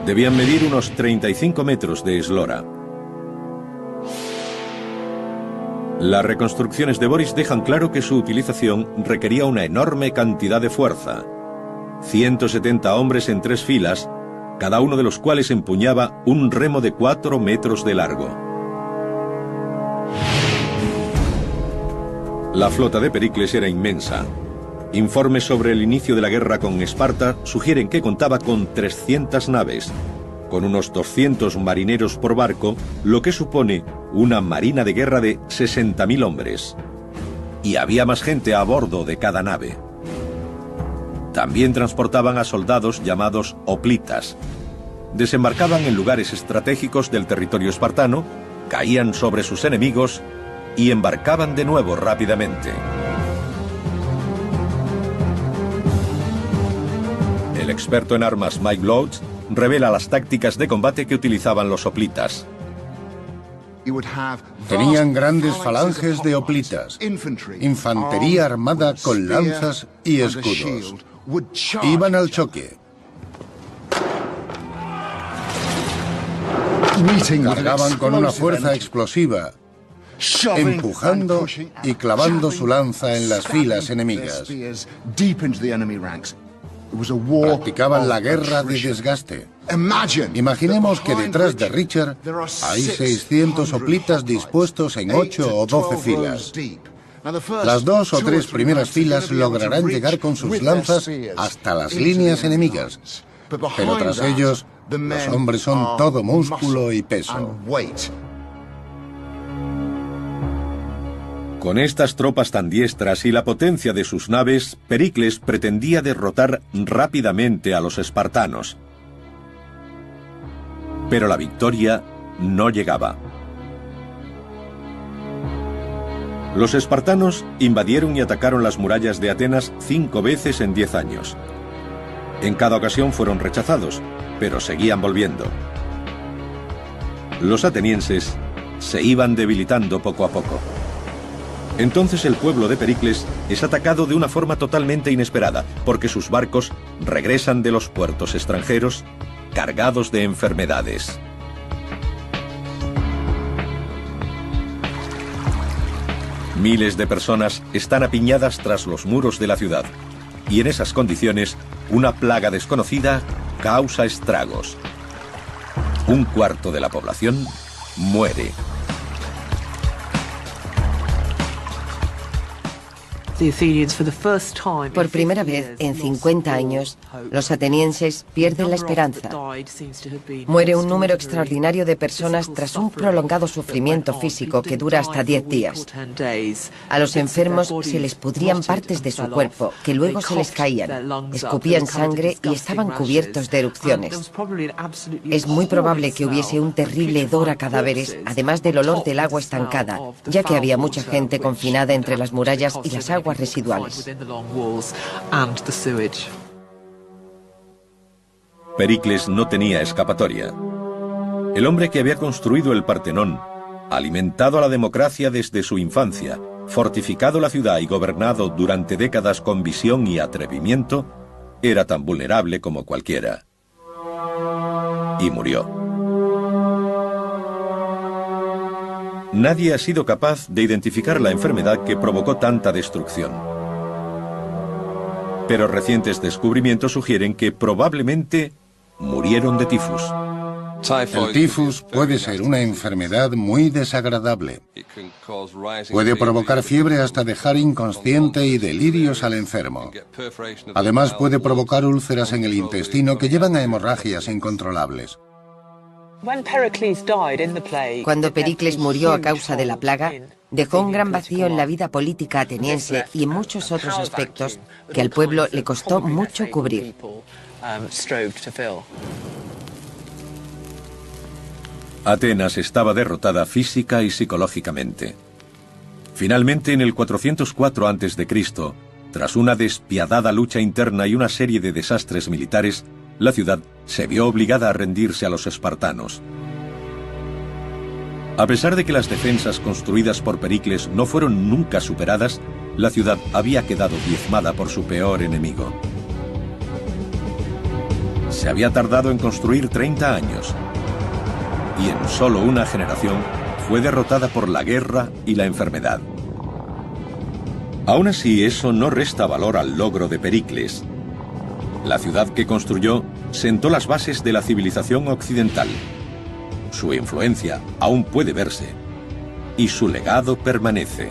Debían medir unos 35 metros de eslora. Las reconstrucciones de Boris dejan claro que su utilización requería una enorme cantidad de fuerza. 170 hombres en 3 filas cada uno de los cuales empuñaba un remo de 4 metros de largo. La flota de Pericles era inmensa. Informes sobre el inicio de la guerra con Esparta sugieren que contaba con 300 naves, con unos 200 marineros por barco, lo que supone una marina de guerra de 60.000 hombres. Y había más gente a bordo de cada nave. También transportaban a soldados llamados hoplitas. Desembarcaban en lugares estratégicos del territorio espartano, caían sobre sus enemigos y embarcaban de nuevo rápidamente. El experto en armas Mike Loach revela las tácticas de combate que utilizaban los hoplitas. Tenían grandes falanges de hoplitas, infantería armada con lanzas y escudos. Iban al choque. Cargaban con una fuerza explosiva, empujando y clavando su lanza en las filas enemigas. Practicaban la guerra de desgaste. Imaginemos que detrás de Richard hay 600 hoplitas dispuestos en 8 o 12 filas. Las 2 o 3 primeras filas lograrán llegar con sus lanzas hasta las líneas enemigas, pero tras ellos, los hombres son todo músculo y peso. Con estas tropas tan diestras y la potencia de sus naves, Pericles pretendía derrotar rápidamente a los espartanos. Pero la victoria no llegaba. Los espartanos invadieron y atacaron las murallas de Atenas 5 veces en 10 años. En cada ocasión fueron rechazados, pero seguían volviendo. Los atenienses se iban debilitando poco a poco. Entonces el pueblo de Pericles es atacado de una forma totalmente inesperada, porque sus barcos regresan de los puertos extranjeros cargados de enfermedades. Miles de personas están apiñadas tras los muros de la ciudad, y en esas condiciones, una plaga desconocida causa estragos. 1/4 de la población muere. Por primera vez en 50 años, los atenienses pierden la esperanza. Muere un número extraordinario de personas tras un prolongado sufrimiento físico que dura hasta 10 días. A los enfermos se les pudrían partes de su cuerpo, que luego se les caían, escupían sangre y estaban cubiertos de erupciones. Es muy probable que hubiese un terrible hedor a cadáveres, además del olor del agua estancada, ya que había mucha gente confinada entre las murallas y las aguas residuales. Pericles no tenía escapatoria. El hombre que había construido el Partenón, alimentado a la democracia desde su infancia, fortificado la ciudad y gobernado durante décadas con visión y atrevimiento, era tan vulnerable como cualquiera. Y murió. Nadie ha sido capaz de identificar la enfermedad que provocó tanta destrucción. Pero recientes descubrimientos sugieren que probablemente murieron de tifus. El tifus puede ser una enfermedad muy desagradable. Puede provocar fiebre hasta dejar inconsciente y delirios al enfermo. Además, puede provocar úlceras en el intestino que llevan a hemorragias incontrolables. Cuando Pericles murió a causa de la plaga, dejó un gran vacío en la vida política ateniense y en muchos otros aspectos que al pueblo le costó mucho cubrir. Atenas estaba derrotada física y psicológicamente. Finalmente, en el 404 a.C., tras una despiadada lucha interna y una serie de desastres militares, la ciudad se vio obligada a rendirse a los espartanos. A pesar de que las defensas construidas por Pericles no fueron nunca superadas, la ciudad había quedado diezmada por su peor enemigo. Se había tardado en construir 30 años, y en solo una generación fue derrotada por la guerra y la enfermedad. Aún así, eso no resta valor al logro de Pericles. La ciudad que construyó sentó las bases de la civilización occidental. Su influencia aún puede verse y su legado permanece.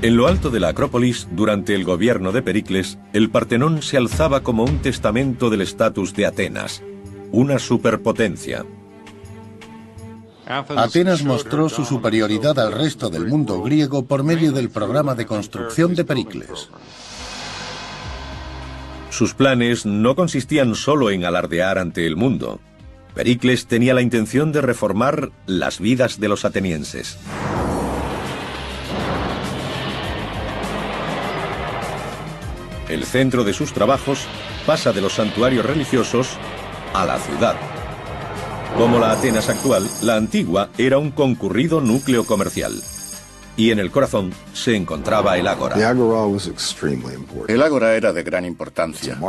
En lo alto de la Acrópolis, durante el gobierno de Pericles, el Partenón se alzaba como un testamento del estatus de Atenas, una superpotencia. Atenas mostró su superioridad al resto del mundo griego por medio del programa de construcción de Pericles. Sus planes no consistían solo en alardear ante el mundo. Pericles tenía la intención de reformar las vidas de los atenienses. El centro de sus trabajos pasa de los santuarios religiosos a la ciudad. Como la Atenas actual, la antigua era un concurrido núcleo comercial. Y en el corazón se encontraba el ágora. El ágora era de gran importancia.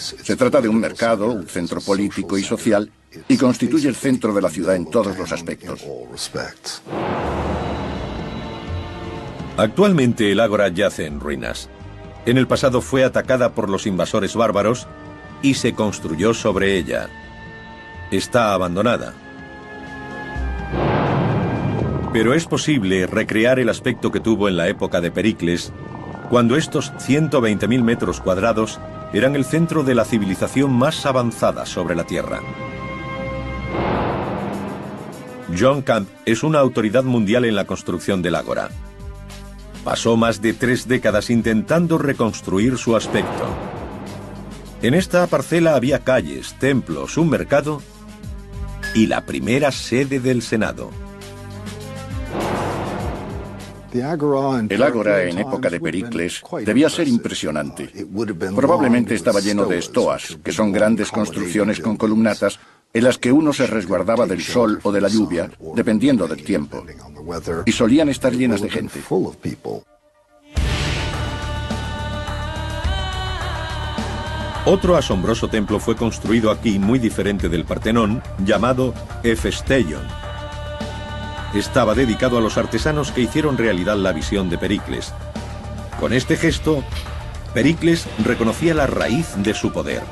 Se trata de un mercado, un centro político y social, y constituye el centro de la ciudad en todos los aspectos. Actualmente el ágora yace en ruinas. En el pasado fue atacada por los invasores bárbaros y se construyó sobre ella. Está abandonada. Pero es posible recrear el aspecto que tuvo en la época de Pericles, cuando estos 120.000 metros cuadrados eran el centro de la civilización más avanzada sobre la Tierra. John Camp es una autoridad mundial en la construcción del ágora. Pasó más de 3 décadas intentando reconstruir su aspecto. En esta parcela había calles, templos, un mercado y la primera sede del Senado. El ágora en época de Pericles debía ser impresionante. Probablemente estaba lleno de estoas, que son grandes construcciones con columnatas en las que uno se resguardaba del sol o de la lluvia, dependiendo del tiempo. Y solían estar llenas de gente. Otro asombroso templo fue construido aquí, muy diferente del Partenón, llamado Hefesteion. Estaba dedicado a los artesanos que hicieron realidad la visión de Pericles. Con este gesto, Pericles reconocía la raíz de su poder.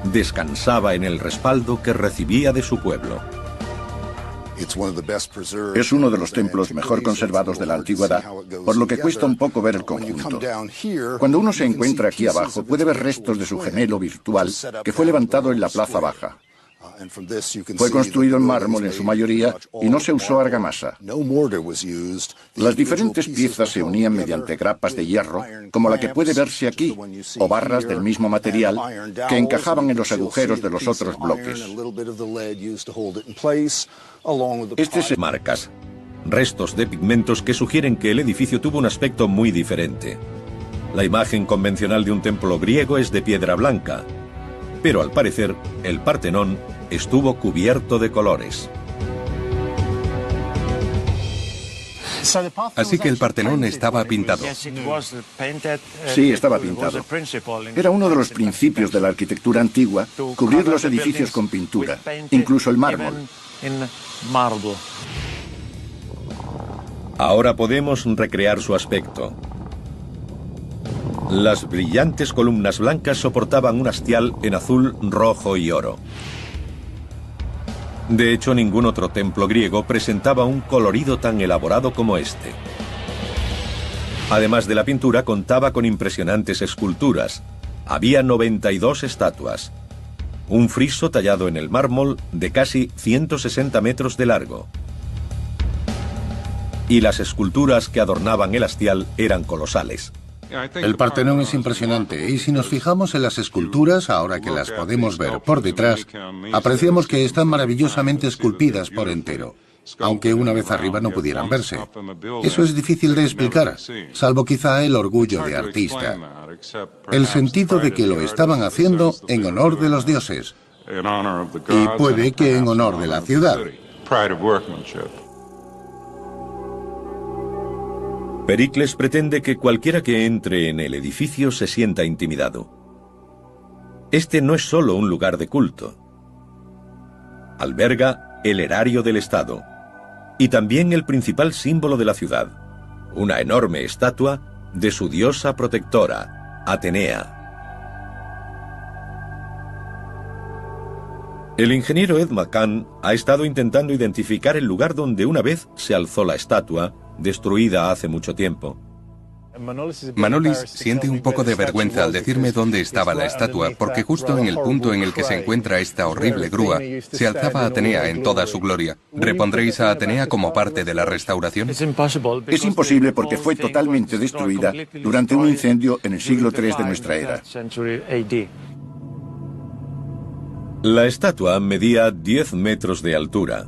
Descansaba en el respaldo que recibía de su pueblo. Es uno de los templos mejor conservados de la antigüedad, por lo que cuesta un poco ver el conjunto. Cuando uno se encuentra aquí abajo, puede ver restos de su gemelo virtual que fue levantado en la plaza baja. Fue construido en mármol en su mayoría y no se usó argamasa. Las diferentes piezas se unían mediante grapas de hierro, como la que puede verse aquí, o barras del mismo material que encajaban en los agujeros de los otros bloques. Marcas, restos de pigmentos que sugieren que el edificio tuvo un aspecto muy diferente. La imagen convencional de un templo griego es de piedra blanca, pero al parecer el Partenón estuvo cubierto de colores. Así que el Partenón estaba pintado. Sí, estaba pintado. Era uno de los principios de la arquitectura antigua, cubrir los edificios con pintura, incluso el mármol. Ahora podemos recrear su aspecto. Las brillantes columnas blancas soportaban un hastial en azul, rojo y oro. De hecho, ningún otro templo griego presentaba un colorido tan elaborado como este. Además de la pintura, contaba con impresionantes esculturas. Había 92 estatuas. Un friso tallado en el mármol de casi 160 metros de largo. Y las esculturas que adornaban el hastial eran colosales. El Partenón es impresionante y si nos fijamos en las esculturas, ahora que las podemos ver por detrás, apreciamos que están maravillosamente esculpidas por entero, aunque una vez arriba no pudieran verse. Eso es difícil de explicar, salvo quizá el orgullo de artista. El sentido de que lo estaban haciendo en honor de los dioses. y puede que en honor de la ciudad. Pericles pretende que cualquiera que entre en el edificio se sienta intimidado. Este no es solo un lugar de culto. Alberga el erario del Estado y también el principal símbolo de la ciudad, una enorme estatua de su diosa protectora, Atenea. El ingeniero Ed McCann ha estado intentando identificar el lugar donde una vez se alzó la estatua, destruida hace mucho tiempo. Manolis siente un poco de vergüenza al decirme dónde estaba la estatua, porque justo en el punto en el que se encuentra esta horrible grúa, se alzaba Atenea en toda su gloria. ¿Repondréis a Atenea como parte de la restauración? Es imposible porque fue totalmente destruida durante un incendio en el siglo III de nuestra era. La estatua medía 10 metros de altura.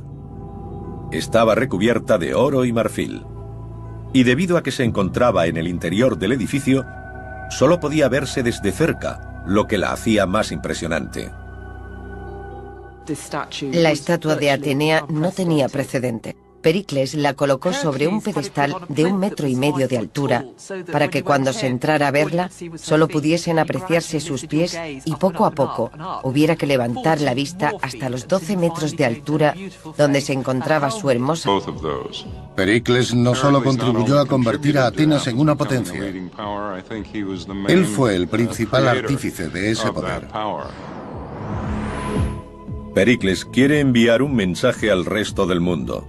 Estaba recubierta de oro y marfil. Y debido a que se encontraba en el interior del edificio, solo podía verse desde cerca, lo que la hacía más impresionante. La estatua de Atenea no tenía precedente. Pericles la colocó sobre un pedestal de 1,5 metros de altura para que cuando se entrara a verla solo pudiesen apreciarse sus pies y poco a poco hubiera que levantar la vista hasta los 12 metros de altura donde se encontraba su hermosa. Pericles no solo contribuyó a convertir a Atenas en una potencia, él fue el principal artífice de ese poder. Pericles quiere enviar un mensaje al resto del mundo.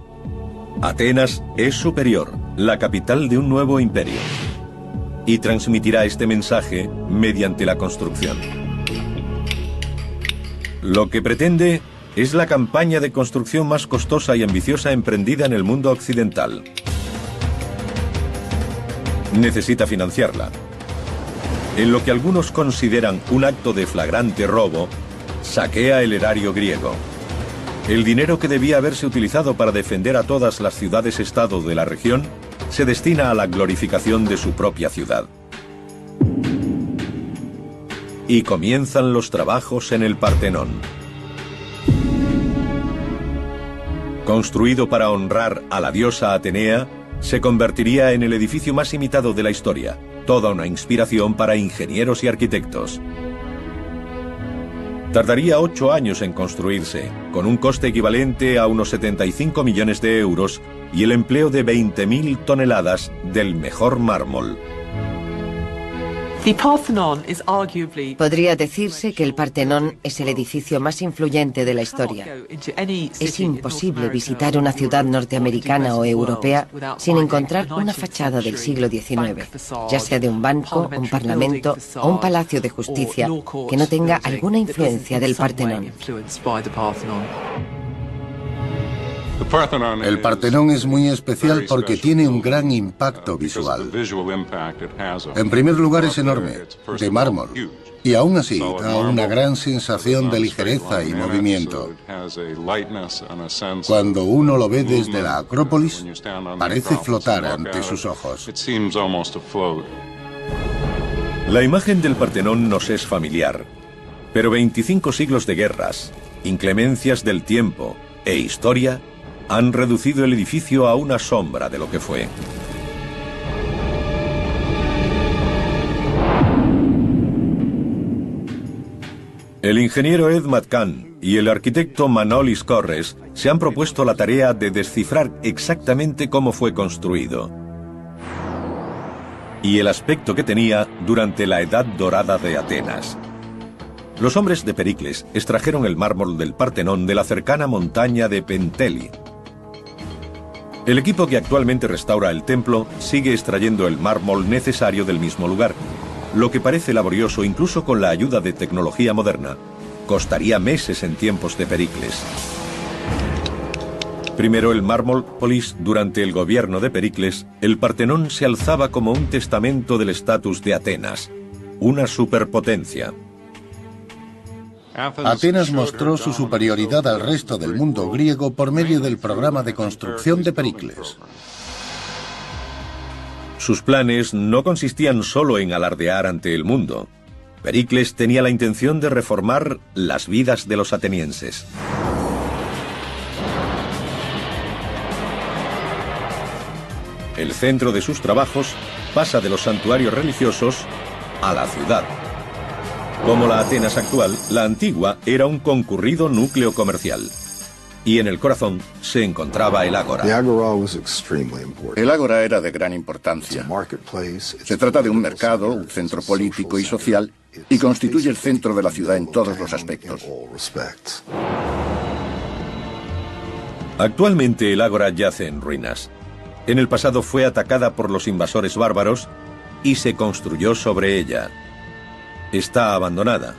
Atenas es superior, la capital de un nuevo imperio, y transmitirá este mensaje mediante la construcción. Lo que pretende es la campaña de construcción más costosa y ambiciosa emprendida en el mundo occidental. Necesita financiarla. En lo que algunos consideran un acto de flagrante robo, saquea el erario griego. El dinero que debía haberse utilizado para defender a todas las ciudades-estado de la región se destina a la glorificación de su propia ciudad. Y comienzan los trabajos en el Partenón. Construido para honrar a la diosa Atenea, se convertiría en el edificio más imitado de la historia, toda una inspiración para ingenieros y arquitectos. Tardaría 8 años en construirse, con un coste equivalente a unos 75 millones de euros y el empleo de 20.000 toneladas del mejor mármol. Podría decirse que el Partenón es el edificio más influyente de la historia. Es imposible visitar una ciudad norteamericana o europea sin encontrar una fachada del siglo XIX, ya sea de un banco, un parlamento o un palacio de justicia, que no tenga alguna influencia del Partenón. El Partenón es muy especial porque tiene un gran impacto visual. En primer lugar es enorme, de mármol, y aún así da una gran sensación de ligereza y movimiento. Cuando uno lo ve desde la Acrópolis, parece flotar ante sus ojos. La imagen del Partenón nos es familiar, pero 25 siglos de guerras, inclemencias del tiempo e historia han reducido el edificio a una sombra de lo que fue. El ingeniero Ed McCann y el arquitecto Manolis Korres se han propuesto la tarea de descifrar exactamente cómo fue construido y el aspecto que tenía durante la Edad Dorada de Atenas. Los hombres de Pericles extrajeron el mármol del Partenón de la cercana montaña de Penteli. El equipo que actualmente restaura el templo sigue extrayendo el mármol necesario del mismo lugar, lo que parece laborioso incluso con la ayuda de tecnología moderna. Costaría meses en tiempos de Pericles. Primero el Mármolpolis, durante el gobierno de Pericles, el Partenón se alzaba como un testamento del estatus de Atenas, una superpotencia. Atenas mostró su superioridad al resto del mundo griego por medio del programa de construcción de Pericles. Sus planes no consistían solo en alardear ante el mundo. Pericles tenía la intención de reformar las vidas de los atenienses. El centro de sus trabajos pasa de los santuarios religiosos a la ciudad. Como la Atenas actual, la antigua era un concurrido núcleo comercial. Y en el corazón se encontraba el ágora. El ágora era de gran importancia. Se trata de un mercado, un centro político y social, y constituye el centro de la ciudad en todos los aspectos. Actualmente el ágora yace en ruinas. En el pasado fue atacada por los invasores bárbaros y se construyó sobre ella. Está abandonada.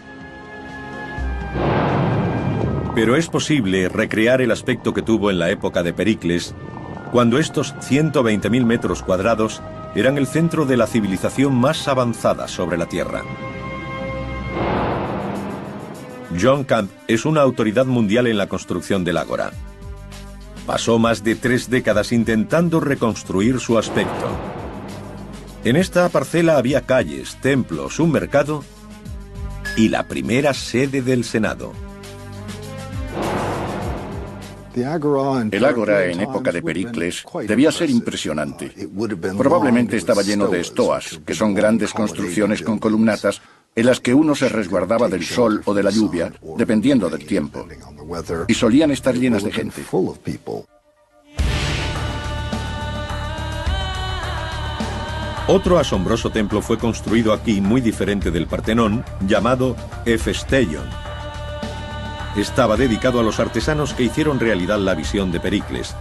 Pero es posible recrear el aspecto que tuvo en la época de Pericles, cuando estos 120.000 metros cuadrados eran el centro de la civilización más avanzada sobre la Tierra. John Camp es una autoridad mundial en la construcción del ágora. Pasó más de 3 décadas intentando reconstruir su aspecto. En esta parcela había calles, templos, un mercado y la primera sede del Senado. El ágora en época de Pericles debía ser impresionante. Probablemente estaba lleno de estoas, que son grandes construcciones con columnatas en las que uno se resguardaba del sol o de la lluvia, dependiendo del tiempo. Y solían estar llenas de gente. Otro asombroso templo fue construido aquí, muy diferente del Partenón, llamado Hefesteion. Estaba dedicado a los artesanos que hicieron realidad la visión de Pericles.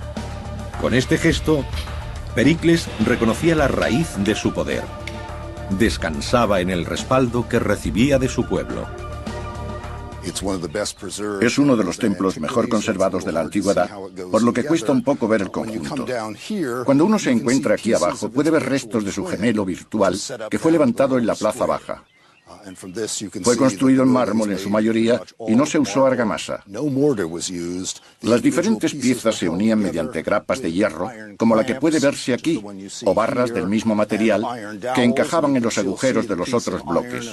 Con este gesto, Pericles reconocía la raíz de su poder. Descansaba en el respaldo que recibía de su pueblo. Es uno de los templos mejor conservados de la antigüedad, por lo que cuesta un poco ver el conjunto. Cuando uno se encuentra aquí abajo, puede ver restos de su gemelo virtual que fue levantado en la plaza baja. Fue construido en mármol en su mayoría y no se usó argamasa. Las diferentes piezas se unían mediante grapas de hierro, como la que puede verse aquí, o barras del mismo material que encajaban en los agujeros de los otros bloques.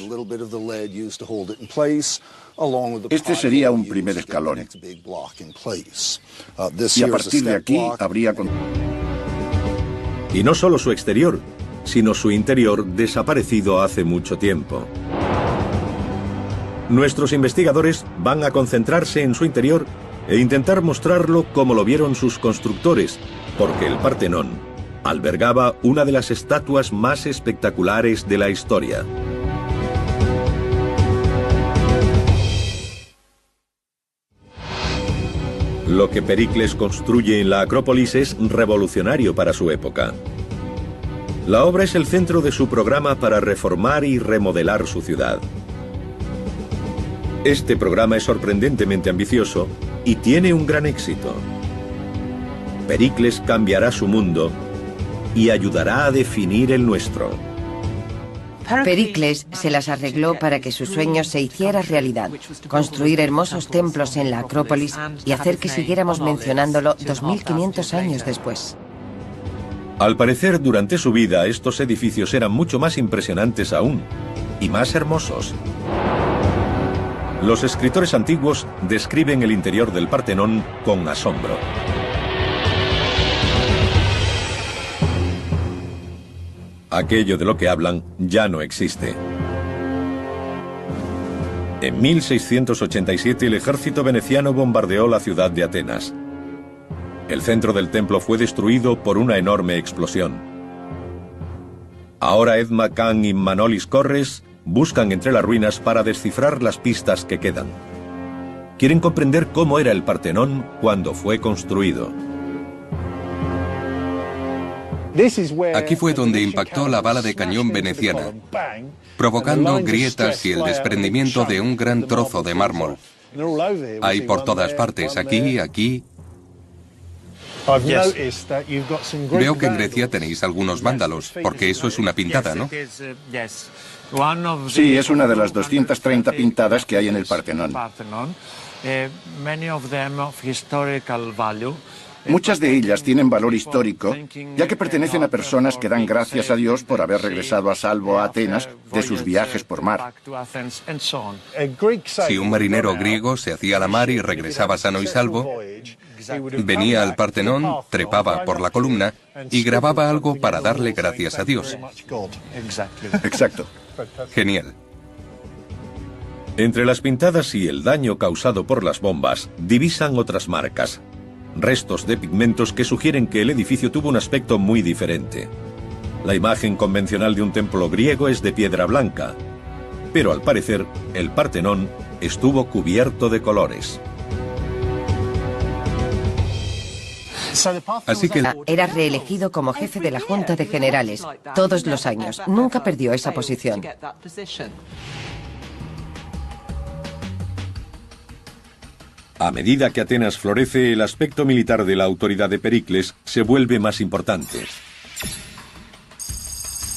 Este sería un primer escalón. Y a partir de aquí habría... Y no solo su exterior, sino su interior desaparecido hace mucho tiempo. Nuestros investigadores van a concentrarse en su interior e intentar mostrarlo como lo vieron sus constructores, porque el Partenón albergaba una de las estatuas más espectaculares de la historia. Lo que Pericles construye en la Acrópolis es revolucionario para su época. La obra es el centro de su programa para reformar y remodelar su ciudad. Este programa es sorprendentemente ambicioso y tiene un gran éxito. Pericles cambiará su mundo y ayudará a definir el nuestro. Pericles se las arregló para que su sueño se hiciera realidad, construir hermosos templos en la Acrópolis y hacer que siguiéramos mencionándolo 2500 años después. Al parecer, durante su vida, estos edificios eran mucho más impresionantes aún, y más hermosos. Los escritores antiguos describen el interior del Partenón con asombro. Aquello de lo que hablan ya no existe. En 1687 el ejército veneciano bombardeó la ciudad de Atenas. El centro del templo fue destruido por una enorme explosión. Ahora Edma Khan y Manolis Corres buscan entre las ruinas para descifrar las pistas que quedan. Quieren comprender cómo era el Partenón cuando fue construido. Aquí fue donde impactó la bala de cañón veneciana, provocando grietas y el desprendimiento de un gran trozo de mármol. Hay por todas partes, aquí, aquí. Veo que en Grecia tenéis algunos vándalos, porque eso es una pintada, ¿no? Sí, es una de las 230 pintadas que hay en el Partenón. Muchas de ellas tienen valor histórico, ya que pertenecen a personas que dan gracias a Dios por haber regresado a salvo a Atenas de sus viajes por mar. Si un marinero griego se hacía a la mar y regresaba sano y salvo, venía al Partenón, trepaba por la columna y grababa algo para darle gracias a Dios. Exacto. Genial. Entre las pintadas y el daño causado por las bombas, divisan otras marcas. Restos de pigmentos que sugieren que el edificio tuvo un aspecto muy diferente. La imagen convencional de un templo griego es de piedra blanca, pero al parecer el Partenón estuvo cubierto de colores. Así que Era reelegido como jefe de la Junta de Generales todos los años. Nunca perdió esa posición. A medida que Atenas florece, el aspecto militar de la autoridad de Pericles se vuelve más importante.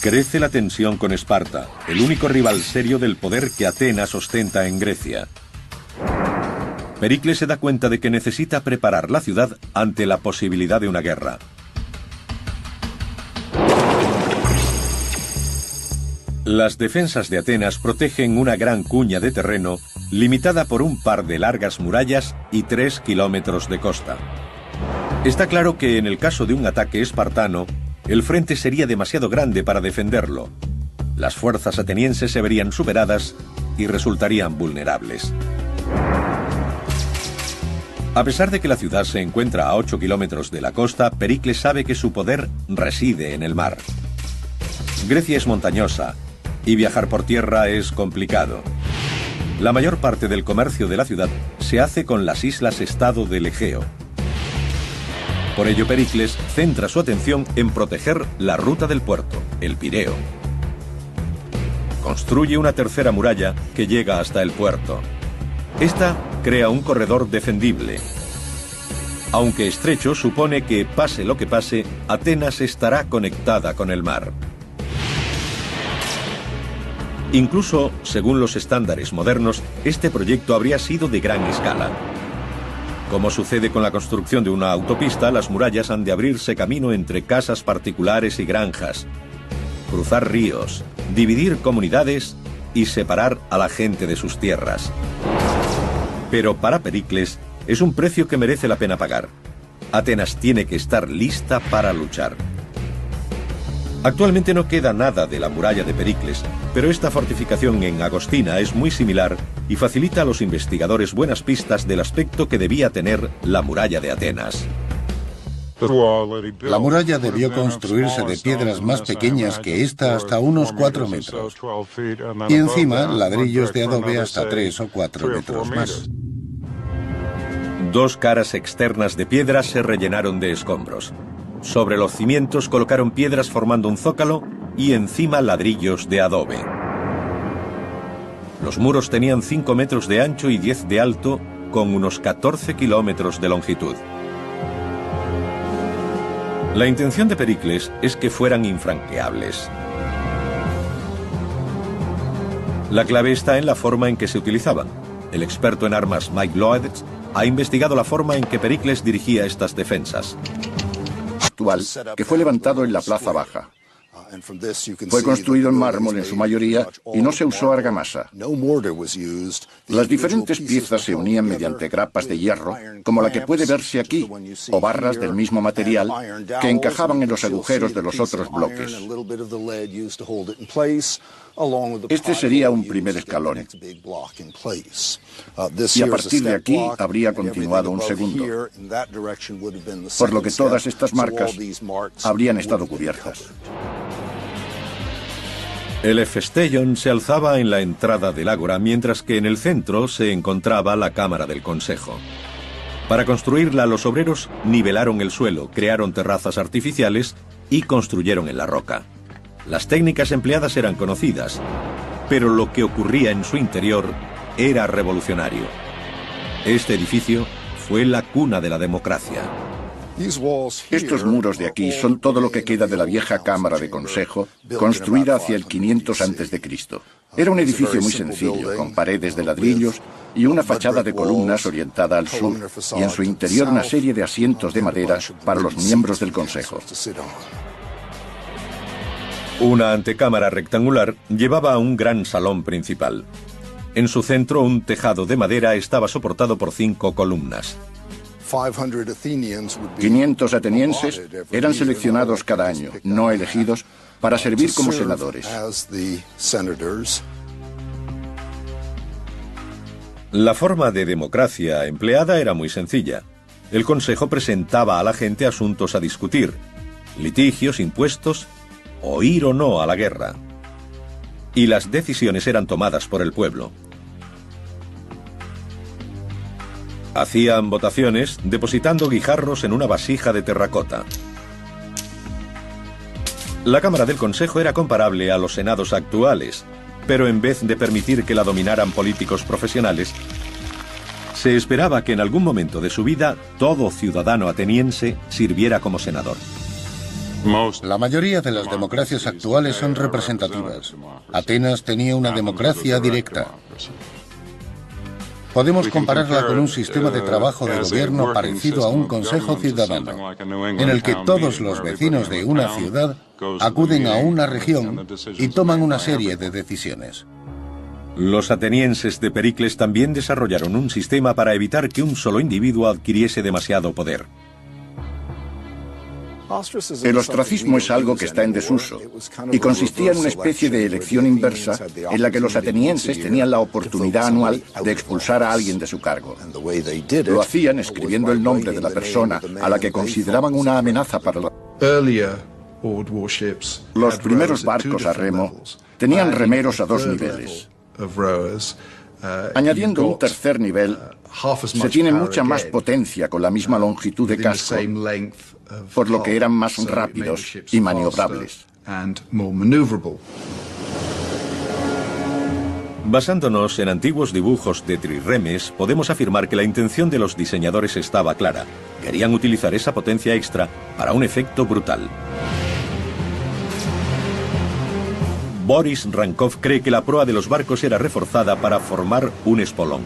Crece la tensión con Esparta, el único rival serio del poder que Atenas ostenta en Grecia. Pericles se da cuenta de que necesita preparar la ciudad ante la posibilidad de una guerra. Las defensas de Atenas protegen una gran cuña de terreno limitada por un par de largas murallas y 3 kilómetros de costa. Está claro que en el caso de un ataque espartano, el frente sería demasiado grande para defenderlo. Las fuerzas atenienses se verían superadas y resultarían vulnerables. A pesar de que la ciudad se encuentra a 8 kilómetros de la costa, Pericles sabe que su poder reside en el mar. Grecia es montañosa y viajar por tierra es complicado. La mayor parte del comercio de la ciudad se hace con las islas-estado del Egeo. Por ello, Pericles centra su atención en proteger la ruta del puerto, el Pireo. Construye una tercera muralla que llega hasta el puerto. Esta crea un corredor defendible. Aunque estrecho, supone que, pase lo que pase, Atenas estará conectada con el mar. Incluso, según los estándares modernos, este proyecto habría sido de gran escala. Como sucede con la construcción de una autopista, las murallas han de abrirse camino entre casas particulares y granjas, cruzar ríos, dividir comunidades y separar a la gente de sus tierras. Pero para Pericles es un precio que merece la pena pagar. Atenas tiene que estar lista para luchar. Actualmente no queda nada de la muralla de Pericles, pero esta fortificación en Agostina es muy similar y facilita a los investigadores buenas pistas del aspecto que debía tener la muralla de Atenas. La muralla debió construirse de piedras más pequeñas que esta hasta unos 4 metros. Y encima ladrillos de adobe hasta 3 o 4 metros más. 2 caras externas de piedra se rellenaron de escombros. Sobre los cimientos colocaron piedras formando un zócalo y encima ladrillos de adobe. Los muros tenían 5 metros de ancho y 10 de alto, con unos 14 kilómetros de longitud. La intención de Pericles es que fueran infranqueables. La clave está en la forma en que se utilizaban. El experto en armas Mike Lloyd ha investigado la forma en que Pericles dirigía estas defensas. Que fue levantado en la Plaza Baja. Fue construido en mármol en su mayoría y no se usó argamasa. Las diferentes piezas se unían mediante grapas de hierro, como la que puede verse aquí, o barras del mismo material que encajaban en los agujeros de los otros bloques. Este sería un primer escalón. Y a partir de aquí habría continuado un segundo, por lo que todas estas marcas habrían estado cubiertas. El Hefesteion se alzaba en la entrada del ágora, mientras que en el centro se encontraba la Cámara del Consejo. Para construirla, los obreros nivelaron el suelo, crearon terrazas artificiales y construyeron en la roca. Las técnicas empleadas eran conocidas, pero lo que ocurría en su interior era revolucionario. Este edificio fue la cuna de la democracia. Estos muros de aquí son todo lo que queda de la vieja Cámara de Consejo, construida hacia el 500 a.C. Era un edificio muy sencillo, con paredes de ladrillos y una fachada de columnas orientada al sur, y en su interior una serie de asientos de madera para los miembros del Consejo. Una antecámara rectangular llevaba a un gran salón principal. En su centro, un tejado de madera estaba soportado por 5 columnas. 500 atenienses eran seleccionados cada año, no elegidos, para servir como senadores. La forma de democracia empleada era muy sencilla. El Consejo presentaba a la gente asuntos a discutir, litigios, impuestos, o ir o no a la guerra. Y las decisiones eran tomadas por el pueblo. Hacían votaciones depositando guijarros en una vasija de terracota. La Cámara del Consejo era comparable a los senados actuales, pero en vez de permitir que la dominaran políticos profesionales, se esperaba que en algún momento de su vida todo ciudadano ateniense sirviera como senador. La mayoría de las democracias actuales son representativas. Atenas tenía una democracia directa. Podemos compararla con un sistema de trabajo de gobierno parecido a un consejo ciudadano, en el que todos los vecinos de una ciudad acuden a una región y toman una serie de decisiones. Los atenienses de Pericles también desarrollaron un sistema para evitar que un solo individuo adquiriese demasiado poder. El ostracismo es algo que está en desuso y consistía en una especie de elección inversa en la que los atenienses tenían la oportunidad anual de expulsar a alguien de su cargo. Lo hacían escribiendo el nombre de la persona a la que consideraban una amenaza para la... Los primeros barcos a remo tenían remeros a 2 niveles. Añadiendo un tercer nivel, se tiene mucha más potencia con la misma longitud de casco, por lo que eran más rápidos y maniobrables. Basándonos en antiguos dibujos de trirremes, podemos afirmar que la intención de los diseñadores estaba clara. Querían utilizar esa potencia extra para un efecto brutal. Boris Rankov cree que la proa de los barcos era reforzada para formar un espolón.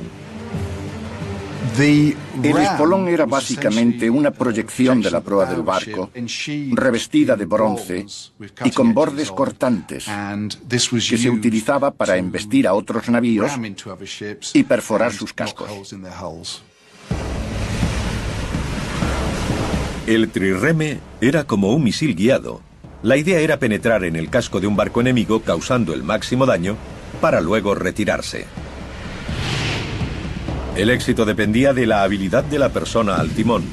El espolón era básicamente una proyección de la proa del barco, revestida de bronce y con bordes cortantes, que se utilizaba para embestir a otros navíos y perforar sus cascos. El trirreme era como un misil guiado. La idea era penetrar en el casco de un barco enemigo causando el máximo daño para luego retirarse. El éxito dependía de la habilidad de la persona al timón.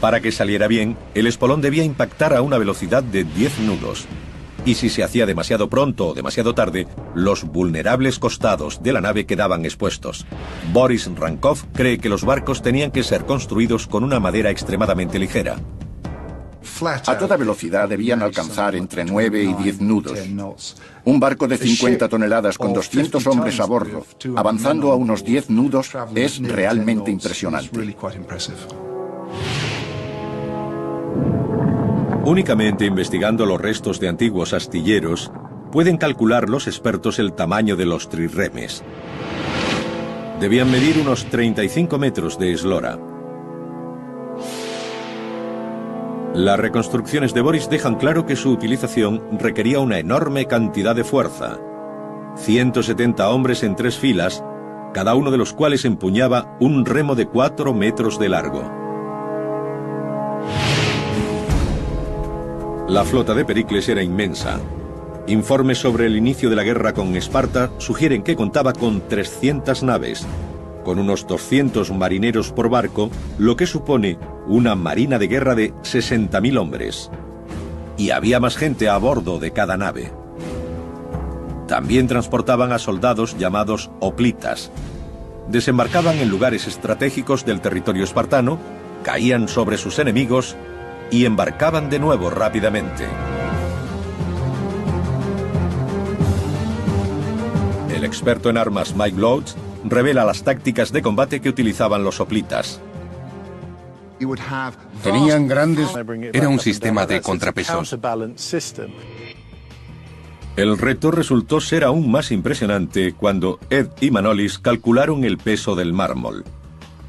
Para que saliera bien, el espolón debía impactar a una velocidad de 10 nudos. Y si se hacía demasiado pronto o demasiado tarde, los vulnerables costados de la nave quedaban expuestos. Boris Rankov cree que los barcos tenían que ser construidos con una madera extremadamente ligera. A toda velocidad debían alcanzar entre 9 y 10 nudos. Un barco de 50 toneladas con 200 hombres a bordo, avanzando a unos 10 nudos, es realmente impresionante. Únicamente investigando los restos de antiguos astilleros, pueden calcular los expertos el tamaño de los trirremes. Debían medir unos 35 metros de eslora. Las reconstrucciones de Boris dejan claro que su utilización requería una enorme cantidad de fuerza. 170 hombres en 3 filas, cada uno de los cuales empuñaba un remo de 4 metros de largo. La flota de Pericles era inmensa. Informes sobre el inicio de la guerra con Esparta sugieren que contaba con 300 naves, con unos 200 marineros por barco, lo que supone una marina de guerra de 60.000 hombres. Y había más gente a bordo de cada nave. También transportaban a soldados llamados hoplitas. Desembarcaban en lugares estratégicos del territorio espartano, caían sobre sus enemigos y embarcaban de nuevo rápidamente. El experto en armas Mike Loach revela las tácticas de combate que utilizaban los hoplitas. Tenían grandes... Era un sistema de contrapesos. El reto resultó ser aún más impresionante cuando Ed y Manolis calcularon el peso del mármol.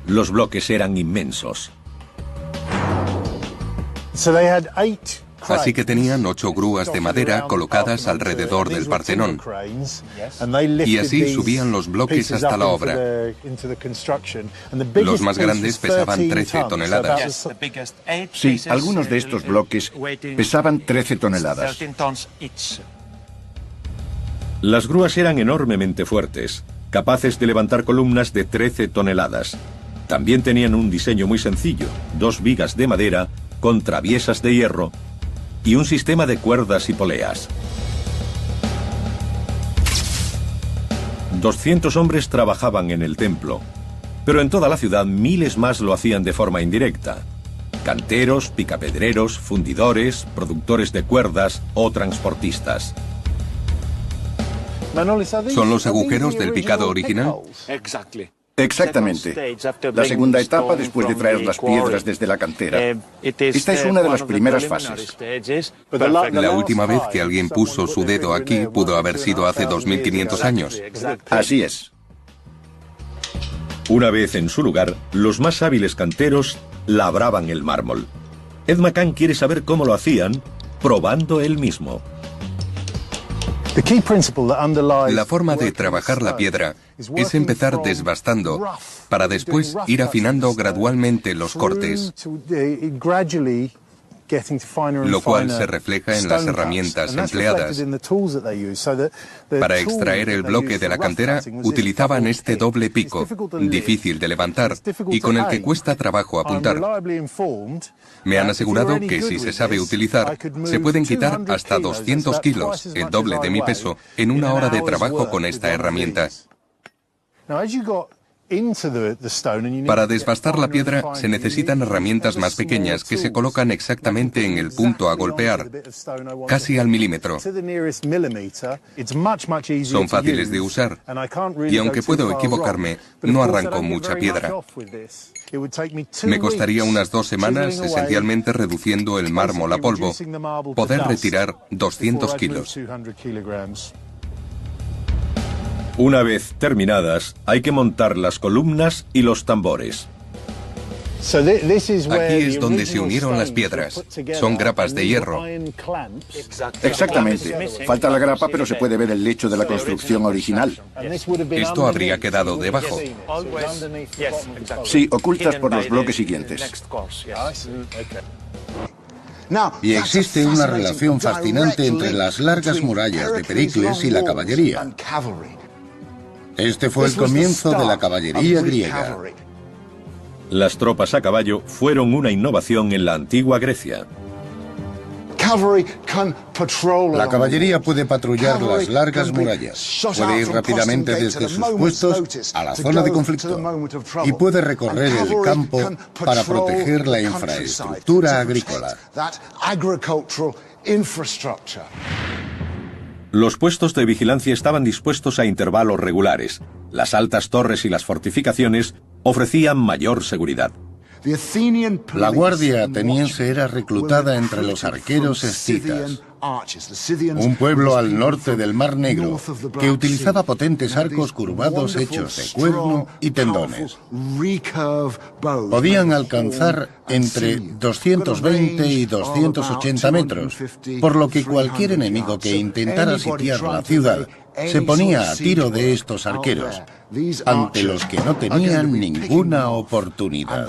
Los bloques eran inmensos. Así que tenían 8 grúas de madera colocadas alrededor del Partenón. Y así subían los bloques hasta la obra. Los más grandes pesaban 13 toneladas. Sí, algunos de estos bloques pesaban 13 toneladas. Las grúas eran enormemente fuertes, capaces de levantar columnas de 13 toneladas. También tenían un diseño muy sencillo, 2 vigas de madera con traviesas de hierro y un sistema de cuerdas y poleas. 200 hombres trabajaban en el templo, pero en toda la ciudad miles más lo hacían de forma indirecta. Canteros, picapedreros, fundidores, productores de cuerdas o transportistas. ¿Son los agujeros del picado original? Exactamente. La segunda etapa después de traer las piedras desde la cantera. Esta es una de las primeras fases. La última vez que alguien puso su dedo aquí pudo haber sido hace 2500 años. Así es. Una vez en su lugar, los más hábiles canteros labraban el mármol. Ed McCann quiere saber cómo lo hacían, probando él mismo. La forma de trabajar la piedra es empezar desbastando para después ir afinando gradualmente los cortes, lo cual se refleja en las herramientas empleadas. Para extraer el bloque de la cantera utilizaban este doble pico, difícil de levantar y con el que cuesta trabajo apuntar. Me han asegurado que si se sabe utilizar, se pueden quitar hasta 200 kilos, el doble de mi peso, en una hora de trabajo con esta herramienta. Para desbastar la piedra se necesitan herramientas más pequeñas que se colocan exactamente en el punto a golpear, casi al milímetro. Son fáciles de usar y aunque puedo equivocarme, no arranco mucha piedra. Me costaría unas 2 semanas, esencialmente reduciendo el mármol a polvo, poder retirar 200 kilos. Una vez terminadas, hay que montar las columnas y los tambores. Aquí es donde se unieron las piedras. Son grapas de hierro. Exactamente. Falta la grapa, pero se puede ver el lecho de la construcción original. Esto habría quedado debajo. Sí, ocultas por los bloques siguientes. Y existe una relación fascinante entre las largas murallas de Pericles y la caballería. Este fue el comienzo de la caballería griega. Las tropas a caballo fueron una innovación en la antigua Grecia. La caballería puede patrullar las largas murallas, puede ir rápidamente desde sus puestos a la zona de conflicto y puede recorrer el campo para proteger la infraestructura agrícola. Los puestos de vigilancia estaban dispuestos a intervalos regulares. Las altas torres y las fortificaciones ofrecían mayor seguridad. La guardia ateniense era reclutada entre los arqueros escitas, un pueblo al norte del Mar Negro que utilizaba potentes arcos curvados hechos de cuerno y tendones. Podían alcanzar entre 220 y 280 metros, por lo que cualquier enemigo que intentara sitiar la ciudad se ponía a tiro de estos arqueros, ante los que no tenían ninguna oportunidad.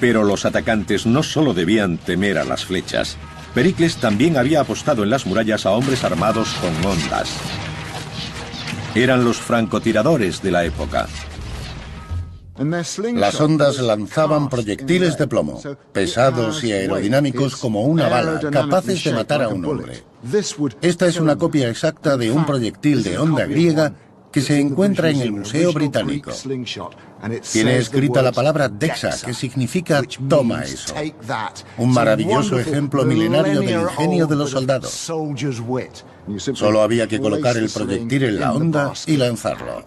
Pero los atacantes no solo debían temer a las flechas. Pericles también había apostado en las murallas a hombres armados con hondas. Eran los francotiradores de la época. Las hondas lanzaban proyectiles de plomo, pesados y aerodinámicos como una bala, capaces de matar a un hombre. Esta es una copia exacta de un proyectil de honda griega que se encuentra en el Museo Británico. Tiene escrita la palabra Dexa, que significa toma eso. Un maravilloso ejemplo milenario del ingenio de los soldados. Solo había que colocar el proyectil en la honda y lanzarlo.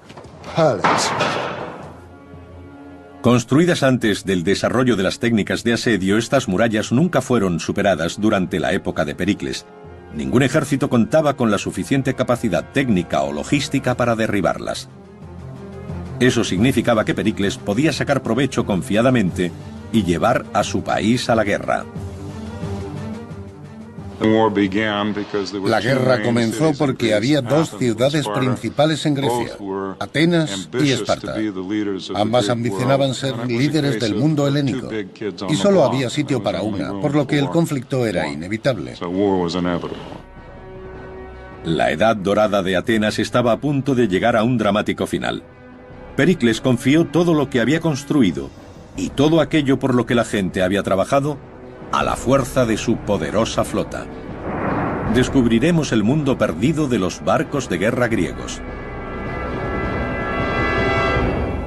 Construidas antes del desarrollo de las técnicas de asedio, estas murallas nunca fueron superadas durante la época de Pericles. Ningún ejército contaba con la suficiente capacidad técnica o logística para derribarlas. Eso significaba que Pericles podía sacar provecho confiadamente y llevar a su país a la guerra. La guerra comenzó porque había dos ciudades principales en Grecia, Atenas y Esparta. Ambas ambicionaban ser líderes del mundo helénico, y solo había sitio para una, por lo que el conflicto era inevitable. La edad dorada de Atenas estaba a punto de llegar a un dramático final. Pericles confió todo lo que había construido y todo aquello por lo que la gente había trabajado a la fuerza de su poderosa flota. Descubriremos el mundo perdido de los barcos de guerra griegos.